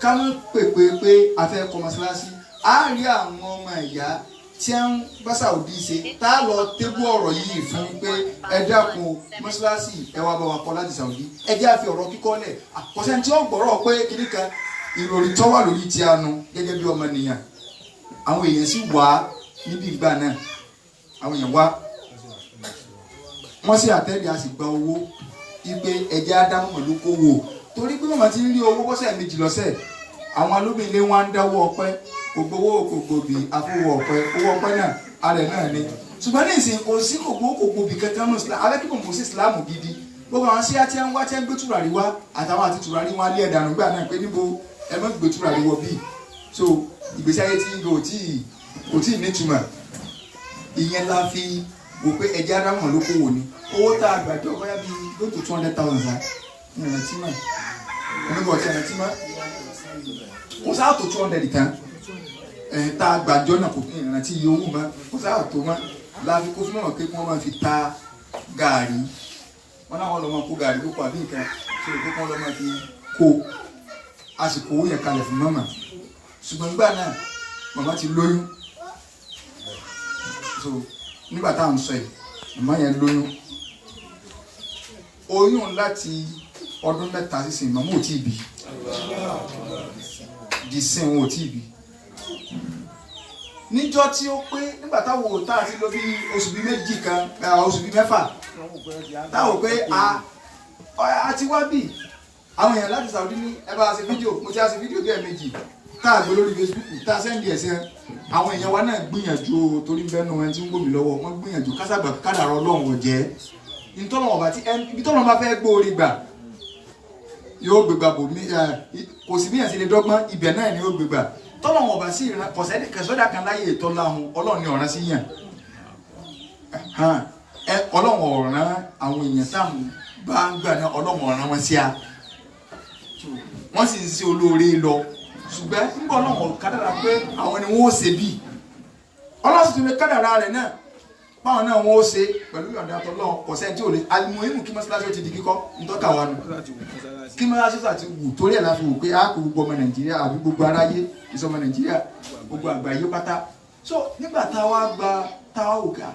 ká mọ̀ pèpè pé a fẹ́ kọ́ mọ́sálásí á rí àwọn ọmọ ìyá tí ń bá Saudi ṣe tá a lọ tébú ọ̀rọ̀ yìí fún pé ẹ dákun mọ́sálásí ẹ wá bá wa kọ́ láti Saudi ẹ jẹ́ àfi ọ̀rọ̀ kíkọ́ lẹ̀ àkọsẹ́ni tí ó gbọ́rọ̀ pé kíní kan ìròyìn tó wà lórí ti anu gẹ́gẹ́ bí ọmọ nìyàn àwọn èèyàn sì wá níbi ìgbà náà àwọn èèyàn wá wọ́n sì àtẹ́lẹ̀ a sì gba owó ipe ẹ̀jẹ̀ ádámọ̀ ló kó wò torí pé màmá ti ń rí owó bọ́sẹ̀ méjì lọ́sẹ̀ àwọn alóbìnrin wọn ń dáwọ́ ọpẹ́ gbogbo kò gbòbí àfọwọ́ ọpẹ́ owó ọpẹ́ náà alẹ́ náà ni ṣùgbọ́n ní ìsìn kò sí kò gbòbí kankan náà Islam alẹ́ kí kò sí Islam gidi gbogbo àwọn sí àti ẹn wá tí ẹn gbé tùràrí wá àtàwọn àti tùràrí wọn alẹ́ ẹ̀dànù gbà náà pé níbo ẹ má gbé tùràrí wọ bíi so ìgbésí ayé tí kò tí ì nítumọ̀ ìyẹn la fi wò pé ẹ̀jẹ̀ ádámọ̀ ló kó wò ni owó tá a gbàjọ bóyá bíi lóòótọ́ 200,000 ní ìrántí mọ́ onígbà ọ̀tí ìrántí mọ́ kò sáà tó 200 tán tá a gbàjọ náà kò ní ìrántí iye owó mọ́ kò sáà tó mọ́ láfi kó súnmọ́ pé wọ́n máa fi ta gàárì wọ́n náà wọ́n lọ́ máa kó gàárì lóko àbí nǹkan tó lè pé wọ́n lọ́ máa fi kó àsìkò owó yẹn kalẹ̀ fún mọ́mà ṣùgbọ́n nígbà náà màmá ti lóyún so nígbà tá à ń sọ yìí màmá yẹn lóyún oyún láti ọdún mẹ́ta sísìn màmá ò tí ì bí di sin wọn ò tí ì bí níjọ́ tí ó pé nígbà táwọn tá a ti lọ bí oṣù bíi méjì kan oṣù bíi mẹ́fà táwọn pé a ti wá bì àwọn èèyàn láti Saudi ní ẹ bá a ṣe fídíò mo ti a ṣe fídíò bí ẹ̀ẹ̀mejì tá a gbé lórí Facebook tá a sẹ́ndì ẹ̀sẹ̀ àwọn èèyàn wa náà gbìyànjú torí bẹ́ẹ̀ náà ẹni tí ń gbòmí lọ́wọ́ wọ́n gbìyànjú kásàgbà kádàrá Ọlọ́run ọ̀jẹ́ ibi tọ́lọ́ bá fẹ́ gbóore gbà yóò gbégbá bò mí kò sí bí yẹn sì lè dọ́gbọ́n ibẹ̀ náà ni yóò gbégbá tọ́lọ́ wọn bá sí ìran kẹsọ́dà kan láyé ètò láhùn Ọlọ́run ni ọ̀ràn sí yàn Ọlọ́run ọ̀ràn àwọn èèyàn táwọn bá ń gbà náà Ọlọ́run ọ̀ràn wọn sí a wọ́n sì ń ṣe olóore lọ ṣùgbọ́n nígbà Ọlọ́run kádàrá pé àwọn ni wọ́n ó ṣe bí Ọlọ́run sì tún lè kádàrá rẹ̀ náà báwọn náà wọ́n ó ṣe pẹ̀lú ìyọ̀ǹda Ọlọ́run kò sẹ́ni tí ò lè alimuhimu kí mọ́sálásí ó ti di kíkọ́ ntọ́ka wa nù kí mọ́sálásí ó ti wù torí ẹ̀ láti wù pé a kò gbogbo ọmọ Nàìjíríà àbí gbogbo aráyé ìsọmọ Nàìjíríà gbogbo àgbáyé pátá so nígbà táwa wò ká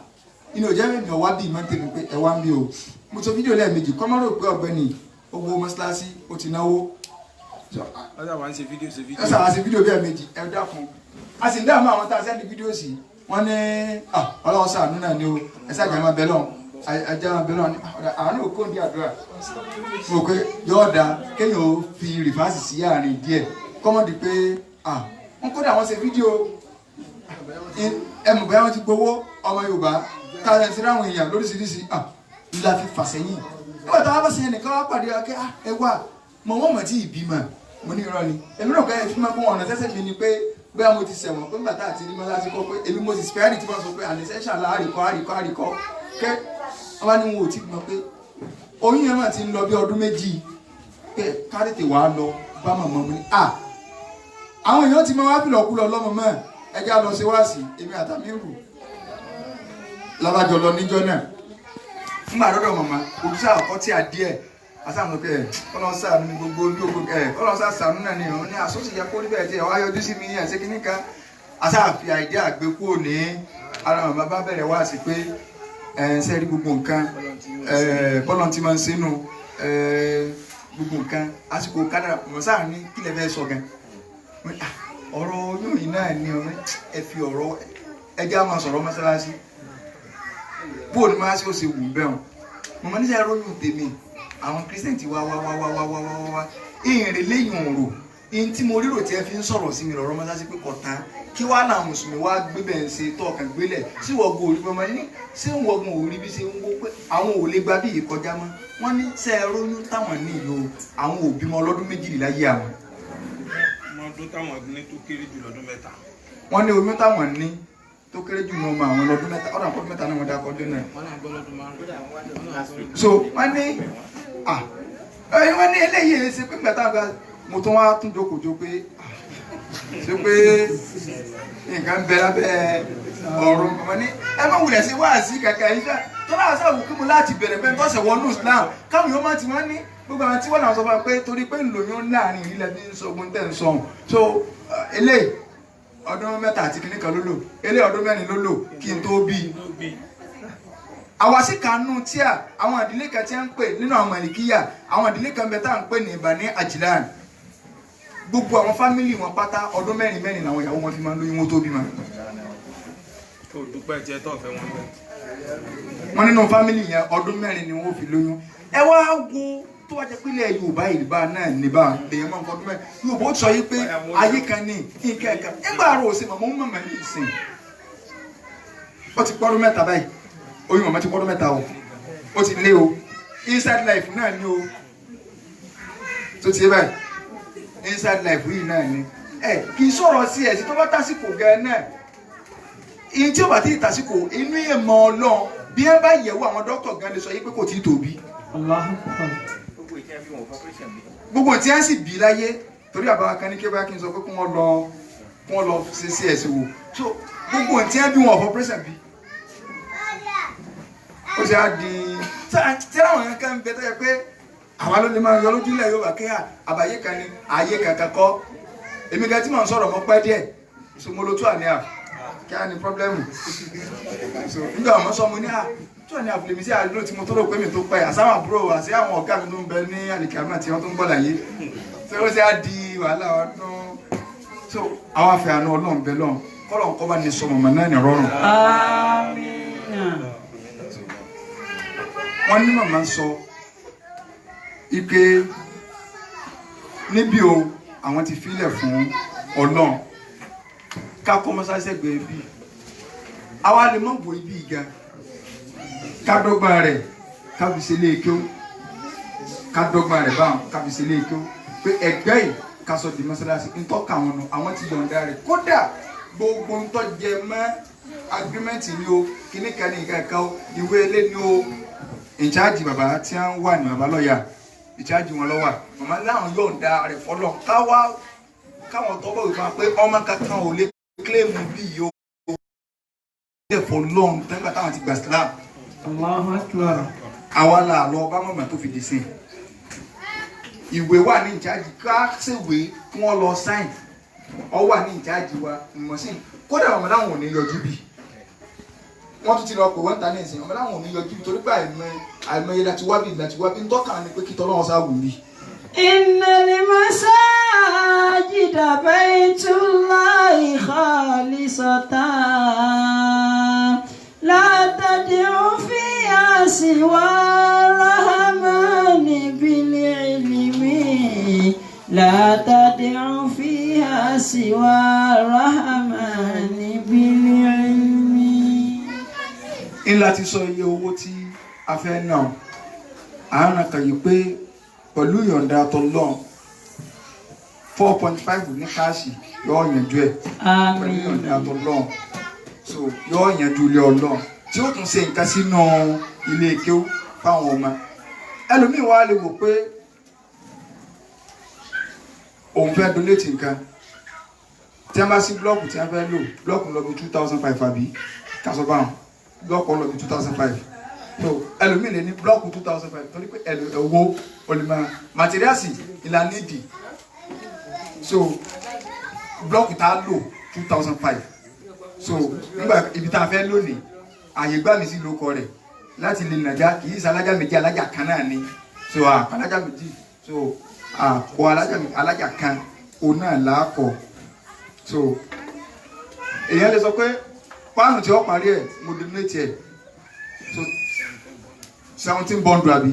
inú òjẹ́ mi ọ̀wá bíi mọ́tẹ́mi pé ẹ wá ń bí o mo sọ fídíò lẹ́ẹ̀mejì kọ́mọ́rò pé ọ̀gbẹ́ni owó mọ́sálásí ó ti náwó ọ̀sà wà ń ṣe fídíò ọ̀sà wà ń ṣe fídíò bí ẹ̀mejì ẹ dákun a sì ń dáhùn àwọn tá a sẹ́ni fídíò sí wọ́n ní ọlọ́wọ́ sàánú náà ni o ẹ sáà jẹ́ máa bẹ lọ́n ajá máa bẹ lọ́n àwọn náà kó ní àdúrà mo pé yóò da kéèyàn ó fi rìfáàsì sí àárín díẹ̀ kọ́mọ́dé pé wọ́n kó dà wọ́n ṣe fídíò ẹmọ bẹ́ẹ̀ wọ́n ti gbowó ọmọ Yorùbá káyọ̀ sí ráwọn èèyàn lóríṣiríṣi ńlá fi fà sẹ́yìn nígbà tó wá bá sẹ́yìn nìkan wá pàdé akẹ́ ẹ wà mọ̀ wọ́n mọ̀ tí ì bímọ mo ní irọ́ ni èmi náà kọ́ ẹ fi máa kó ọ̀nà tẹ́sẹ̀ mi ni pé bóyá mo ti sẹ̀wọ̀n pé nígbà tá àti ní mọ́lá ti kọ́ pé èmi mo ti spẹ́rì tí wọ́n sọ pé àlẹ́sẹ̀ṣà àríkọ́ kẹ́ ọba ni wọn ò tí mọ̀ pé oyún yẹn mà ti ń lọ bí ọdún méjì pé ká tètè wá lọ bá màmá mi ní àwọn èèyàn ti máa wá fìlọ̀ kú lọ lọ́mọ mọ́ ẹjá lọ sí wáàsí èmi àtàmírù lábàjọ lọ níjọ́ náà nígbà lọ́dọ̀ màmá òjúṣà ọkọ tí a díẹ̀ asáàmù pé ọlọ́sà ní gbogbo ojú ogun ọlọ́sà sàánú náà ni òun ní àsọ́sì yẹ kó níbẹ̀ tí ẹ̀wá yọjú sí mi ní ẹ̀sẹ̀ kìíní kan asáàfi àìdí àgbékù ní ara màmá bá bẹ̀rẹ̀ wá sí pé ṣe rí gbogbo nǹkan bọ́lọ̀ tí máa ń sínú gbogbo nǹkan àsìkò kádàrà mọ̀sáà ní kílẹ̀ fẹ́ sọ gan ọ̀rọ̀ oyún yìí náà ni ọ̀rẹ́ ẹ fi ọ̀rọ̀ ẹjẹ́ á máa sọ̀rọ̀ mọ́sálásí bóò ní máa ṣe ó ṣe wù bẹ́ẹ̀ o mọ̀mọ́ níṣẹ́ róyún tèmi àwọn Christian ti wá ìrìn lẹ́yìn òrò in tí mo rírò tí ẹ fi ń sọ̀rọ̀ sí mi lọ́rọ̀ mọ́sálásí pé kọ̀tán kí wá làwọn mùsùlùmí wá gbébẹ̀ ń ṣe tọ́ọ̀kan gbélẹ̀ sí wọ́gbọ̀n òrí pé ní ṣé ń wọ́gbọ̀n òrí bí ṣe ń wó pé àwọn ò lè gba bí ìkọjá mọ́ wọ́n ní ṣe róyún táwọn ní ìlò àwọn òbí mọ́ ọlọ́dún méjìlá yé àwọn ọdún táwọn ní tó kéré jù lọ́dún mẹ́ta. wọ́n ní oyún táwọn ní tó kéré jù ní ọmọ àwọn lọ́dún mẹ́ta ọ̀dọ̀ àpọ̀ mẹ́ta náà wọ́n dá ọdún náà. so wọ́n ní eléyìí ṣe pé mẹ́ta gba mo tún wá tún jókòó pé ṣe pé nǹkan bẹ lábẹ́ ọ̀run wọ́n ní ẹ má wulẹ̀ sí wáàsí kàkà yìí ká tó náà sáà wù kí mo láti bẹ̀rẹ̀ bẹ́ẹ̀ tó ṣẹ̀ wọnú Islam káwọn yóò má ti wọ́n ní gbogbo àwọn tí wọ́n náà sọ fún wa pé torí pé ńlòyún láàrin ìrìlẹ̀ bí ń sọ ogun tẹ̀ ń sọ̀hún so eléyìí ọdún mẹ́ta àti kìnnìkan ló lò eléyìí ọdún mẹ́rin ló lò kí n tó bí àwa sì kànú tí àwọn ìdílé kan tí a ń pè nínú àwọn Màlíkíyà àwọn ìdílé kan bẹ tá à ń pè ní Bani Ajlan gbogbo àwọn fámìlì wọn pátá ọdún mẹ́rin làwọn ìyàwó wọn fi máa ń lóyún wọn tó bímọ. tó dúpẹ́ jẹ́ tó fẹ́ wọn bẹ́ẹ̀. wọ́n nínú fámìlì yẹn ọdún mẹ́rin ni wọ́n fi lóyún ẹ wá wo tó wá jẹ́ pé ilẹ̀ Yorùbá ìlúbá náà níbà lèyàn máa ń fọdún mẹ́rin Yorùbá ó sọ yìí pé ayé kan ní nǹkan ẹ̀ka nígbà àrò òsè màmá ń mọ̀mọ́ ní ìsìn ó ti pọ́dún mẹ́ta báyìí oyún màmá ti pọ́dún mẹ́ta o ó ti lé o inside life náà ní o tó ti yé báyìí inside life yìí náà ní kì í sọ̀rọ̀ sí ẹ̀sìn tó bá tásìkò gẹ̀ náà ìyẹn tí ó bá ti tásìkò inú ìmọ̀ Ọlọ́run bí ẹ bá yẹ̀wò àwọn dókítà gan lè sọ yìí pé kò tí ì tóbi gbogbo tí a sì bí láyé torí àbáwá kan ní kí bá kí n sọ pé kí wọ́n lọ ṣe sí ẹ̀sìn wò so gbogbo tí a bí wọn ọ̀fọ̀ pẹ́sẹ̀ bí ó ṣe á di tí àwọn yẹn kan bẹ tó yẹ pé àwa ló lè máa yọ lójú ilẹ̀ Yorùbá kí àbáyé kan ní ayé kankan kọ́ èmi gan tí mò ń sọ̀rọ̀ mọ́ pẹ́ díẹ̀ so mo lo tú àníyàn kí á ní pọ́blẹ́mù so nígbà wọn sọ mo ní tó ní àfìlèmí sí àdúró tí mo tó rò pé mi tó pẹ́ àsáwọn àbúrò àti àwọn ọ̀gá mi tó ń bẹ ní àlìkàmà tí wọ́n tó ń bọ̀ láyé tí ó sì á di wàhálà ọdún so àwọn afẹ́ àánú Ọlọ́run bẹ lọ́n kọ́lọ̀ ń kọ́ bá ní sọ mọ̀mọ́ náà ní rọrùn. wọ́n ní màmá sọ ike níbi o àwọn ti filẹ̀ fún Ọlọ́run ká kọ́ mọ́sáṣẹ́ gbé bí àwa lè mọ̀ bò ibi ìga kádọ́gba rẹ̀ kábíyèsí léèké kádọ́gba rẹ̀ báwọn kábíyèsí léèké pé ẹgbẹ́ yìí kásọ̀ di mọ́sálásí ntọ́ka wọn nù àwọn ti yọ̀ǹda rẹ̀ kódà gbogbo ntọ́ jẹ mọ́ agreement ni o kíní kan ní nǹkan kan ìwé ilé ni o ìcháàjì bàbá tí wọ́n wà ní bàbá lọ́ọ̀yà ìcháàjì wọn lọ́wà màmá láwọn yọ̀ǹda rẹ̀ fọlọ́ káwọn tọ́gbọ̀ wípé pé ọmọ kankan ò lè kílèmù bí yìí o for long tẹ́gbà táwọn ti gbà Islam àwa là lọ bá mọ̀mọ́ tó fi dì sí ìwé wà ní ìjáàjì ká ṣèwé kí wọ́n lọ sáìn ọ wà ní ìjáàjì wa mọ̀ sí kódà ọmọ láwọn ò ní yọjú bí wọ́n tún ti lọ pè wọ́n ta ní ìsìn ọmọ láwọn ò ní yọjú bí torí pé àìmọye láti wá bí ń tọ́ka ni pé kí tọ́lọ́wọ́ sá wù mí إن المساجد بيت الله خالصة لا تدعوا فيها سوى الرحمن بالعلم لا تدعوا فيها سوى الرحمن بالعلم. ńlá ti sọ iye owó tí a fẹ́ ná àárín kan yìí pé pẹ̀lú ìyọ̀ǹda t'Ọlọ́run 4.5 ní káàṣì yóò yanjú ẹ̀ pẹ̀lú ìyọ̀ǹda t'Ọlọ́run so yóò yanjú ilé Ọlọ́run tí ó tún ṣe nǹkan sínú ilé kéwú fáwọn ọmọ ẹlòmíín wá lè wò pé òun fẹ́ donate nǹkan tí a bá sí blọọkù tí a fẹ́ lò blọọkù lọ bí 2005 àbí kásọ̀ báwọn blọọkù lọ bí 2005 so ẹlòmíín lè ní blọọkù 2005 torí pé ẹ̀wọ́ olùmọ̀ materials ìlànà ìdì so blọọkù tá a lò 2005 so nígbà ibi tá a fẹ́ lónìí àyè gbà mí sí lóko rẹ̀ láti lè nàjà kì í ṣalájà méjì alájà kan náà ni so alájà méjì so àkọ alájà kan òun náà làákọ so èèyàn lè sọ pé páànù tí wọ́n parí ẹ̀ mo donate ẹ̀ so 17 bọ́ndù àbí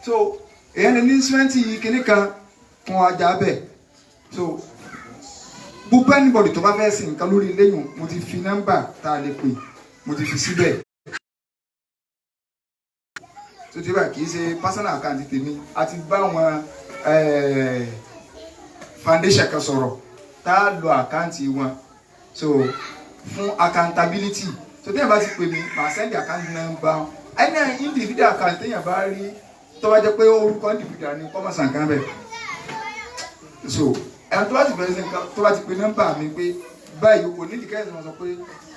so èèyàn lè ní sìmẹ́ǹtì kìíní kan fún ajá bẹ́ẹ̀ so gbogbo anybody tó bá fẹ́ sin nǹkan lórí lẹ́yìn mo ti fi nọ́mbà tá a lè pè mo ti fi síbẹ̀ tó ti bá kì í ṣe personal account tèmi àti bá wọn foundation kan sọ̀rọ̀ tá a lo àkáǹtì wọn so fún accountability so téèyàn bá ti pè mí màá send account number ẹni individual account téèyàn bá rí tó bá jẹ́ pé orúkọ individual ni kọ́ mọ̀ sàn kan bẹ́ẹ̀ so ẹni tó bá ti bẹ̀rẹ̀ sí nǹkan tó bá ti pe nọ́mbà mi pé báyìí kò ní ìdíkẹ́ ìsìn sọ pé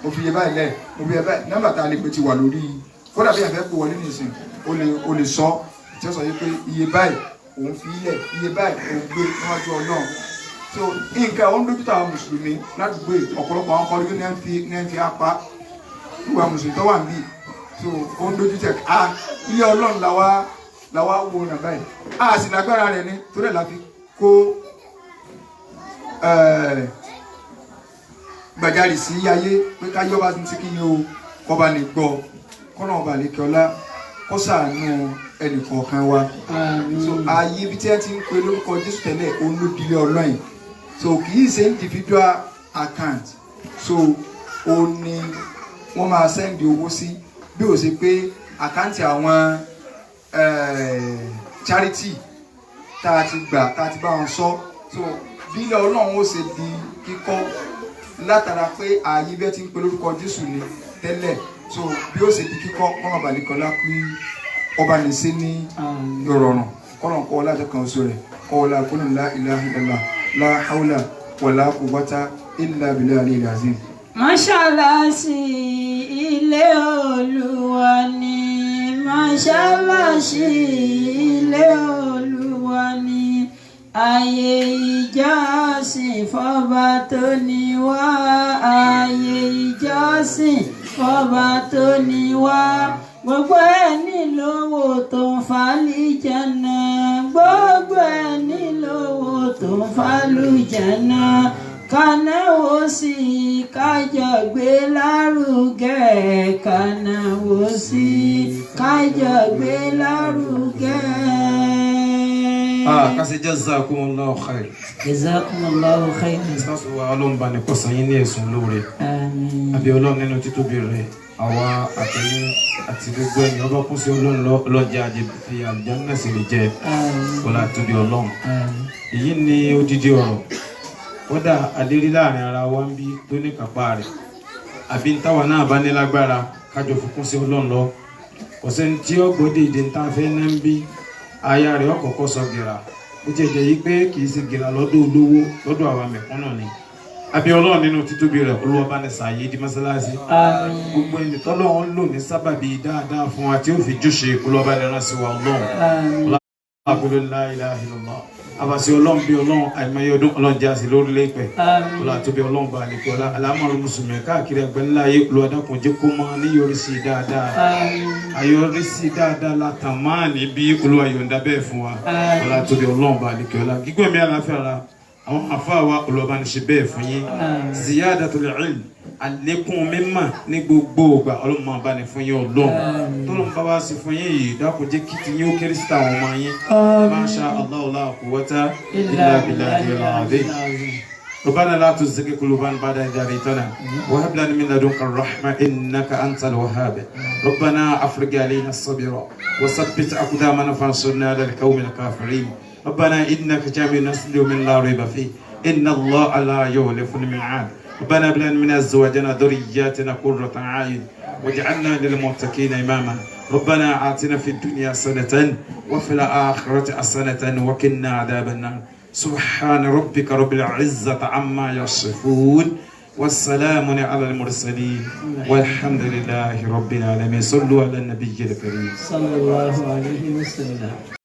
mo fi iye báyìí lẹ̀ mo fi iye báyìí nọ́mbà tá a lè pe ti wà lórí kódà bí ẹ̀fẹ́ pé wọlé nìsín o lè sọ tí ó sọ yìí pé iye báyìí òun fi ilẹ̀ iye báyìí òun gbé níwájú Ọlọ́run so nǹkan òun dójú táwọn mùsùlùmí ládùúgbò ọ̀pọ̀lọpọ̀ àwọn kọ́rí ní ẹ̀ fi apá ìwà mùsùlùmí tó wà níbí so òun dójú tẹ̀ ilé Ọlọ́run làwa wo nà báyìí a sì lágbára rẹ̀ ní torí ẹ̀ la fi kó gbàjarì sí ayé pé káyọ́ bá ti kí ni o kọba lè gbọ́ kọ́nà ọba lè kí ọlá kó ṣàánú ẹnìkọ̀ọ̀kan wa so ayé ibi tí ẹ ti ń pe lórúkọ Jésù tẹ́lẹ̀ olódìlé Ọlọ́run so kì í ṣe individual account so ó ní wọ́n máa sẹ́ndì owó sí bí ó ṣe pé àkáǹtì àwọn charity tá a ti gbà tá a ti bá wọn sọ so bí ilé Ọlọ́run ó ṣe di kíkọ́ látara pé ààyè bẹ́ẹ̀ ti ń pe lórúkọ Jésù ni tẹ́lẹ̀ so bí ó ṣe di kíkọ́ kọ́nà balẹ̀kọ́lá pé ọba lè ṣe ní ìrọ̀rùn kọ́nà kọ́ ọlá àjọkàn oṣù rẹ̀ kọ́ ọlá kúnnù la ilaha illallah la hawla wala quwwata illa billahi al-azim. Mọ́ṣáláṣí ilé Olúwa ni mọ́ṣáláṣí ilé Olúwa ni ààyè ìjọsìn fọ́ba tó ní wá ààyè ìjọsìn fọ́ba tó ní wá gbogbo ẹni lówó tó ń fàlìjànà gbogbo ẹni lówó tó ń fàlùjànà kànáwó sí kájọ gbé lárugẹ kànáwó sí kájọ gbé lárugẹ. Kasi jazakumullahu khair. Jazakumullahu khair. Ìsásù wa Ọlọ́run bá ní kó san yín ní ẹ̀sùn lóore. Àmín. Àbí Ọlọ́run nínú títóbi rẹ̀ àwa àtẹ̀yìn àti gbogbo ẹni ọba kún sí Ọlọ́run lọ́jà àjẹ fi àlùjánnà sì lè jẹ ọlá tóbi Ọlọ́run. Èyí ni odidi ọ̀rọ̀ kódà adérí láàrin ara wa ń bí tó ní kápá rẹ̀ àbí táwa náà bá ní lágbára kájọ fòkún sí Ọlọ́run lọ kò sẹ́ni tí ó gbọ́dọ̀ ìdí tá a fẹ́ ná ń bí aya rẹ̀ ọ̀kọ̀ọ̀kọ̀ sọ gìrà ó ti jẹ́ yí pé kì í ṣe gìrà lọ́dọ̀ olówó lọ́dọ̀ àwa mẹ̀kúnnù ni àbí Ọlọ́run nínú títóbi rẹ̀ Olúwa bá ní sààyè di mọ́sálásí gbogbo ẹni tọ́lọ́run lò ní sábàbí dáadáa fún wa tí ó fi júṣe Olúwa bá ní rán sí wa Ọlọ́run. Akulu la ilaha illallah. Abasi Ọlọ́run bí Ọlọ́run àìmọye ọdún Ọlọ́run jẹ́ àsì lórílẹ̀ ìpẹ́. Ọlọ́run àtúbí Ọlọ́run bá lè kọ́ alámọ̀rún mùsùlùmí káàkiri ẹgbẹ́ ńlá ayé olùwàdàkùn jẹ́ kó mọ́ ní yọrísí dáadáa. Ayọrísí dáadáa látàn máa ní bí olùwàyọ̀ǹda bẹ́ẹ̀ fún wa. Ọlọ́run àtúbí Ọlọ́run bá lè kọ́ gígbó mi àlàáfíà ra àwọn àfáàwà olùwàbánisí bẹ́ẹ̀ fún yín. Ziyadatul ilm àlékún mímọ̀ ní gbogbo ìgbà Ọlọ́run máa bá ní fún yín Ọlọ́run tọ́lọ́run bá wá sí fún yín yìí dákun jẹ́ kí ti yín ó kéré síta àwọn ọmọ yín Masha Allah la quwwata illa billahil azim. ربنا لا تزغ قلوبنا بعد إذ هديتنا وهب لنا من لدنك الرحمة إنك أنت الوهاب. ربنا أفرج علينا الصبر وثبت أقدامنا فانصرنا على القوم الكافرين. ربنا إنك جامع الناس ليوم لا ريب فيه إن الله لا يخلف الميعاد. ربنا هب لنا من أزواجنا ذرياتنا قرة أعين واجعلنا للمتقين إماما. ربنا آتنا في الدنيا حسنة وفي الآخرة حسنة وقنا عذاب النار. سبحان ربك رب العزة عما يصفون والسلام على المرسلين والحمد لله رب العالمين. صلوا على النبي الكريم صلى الله عليه وسلم.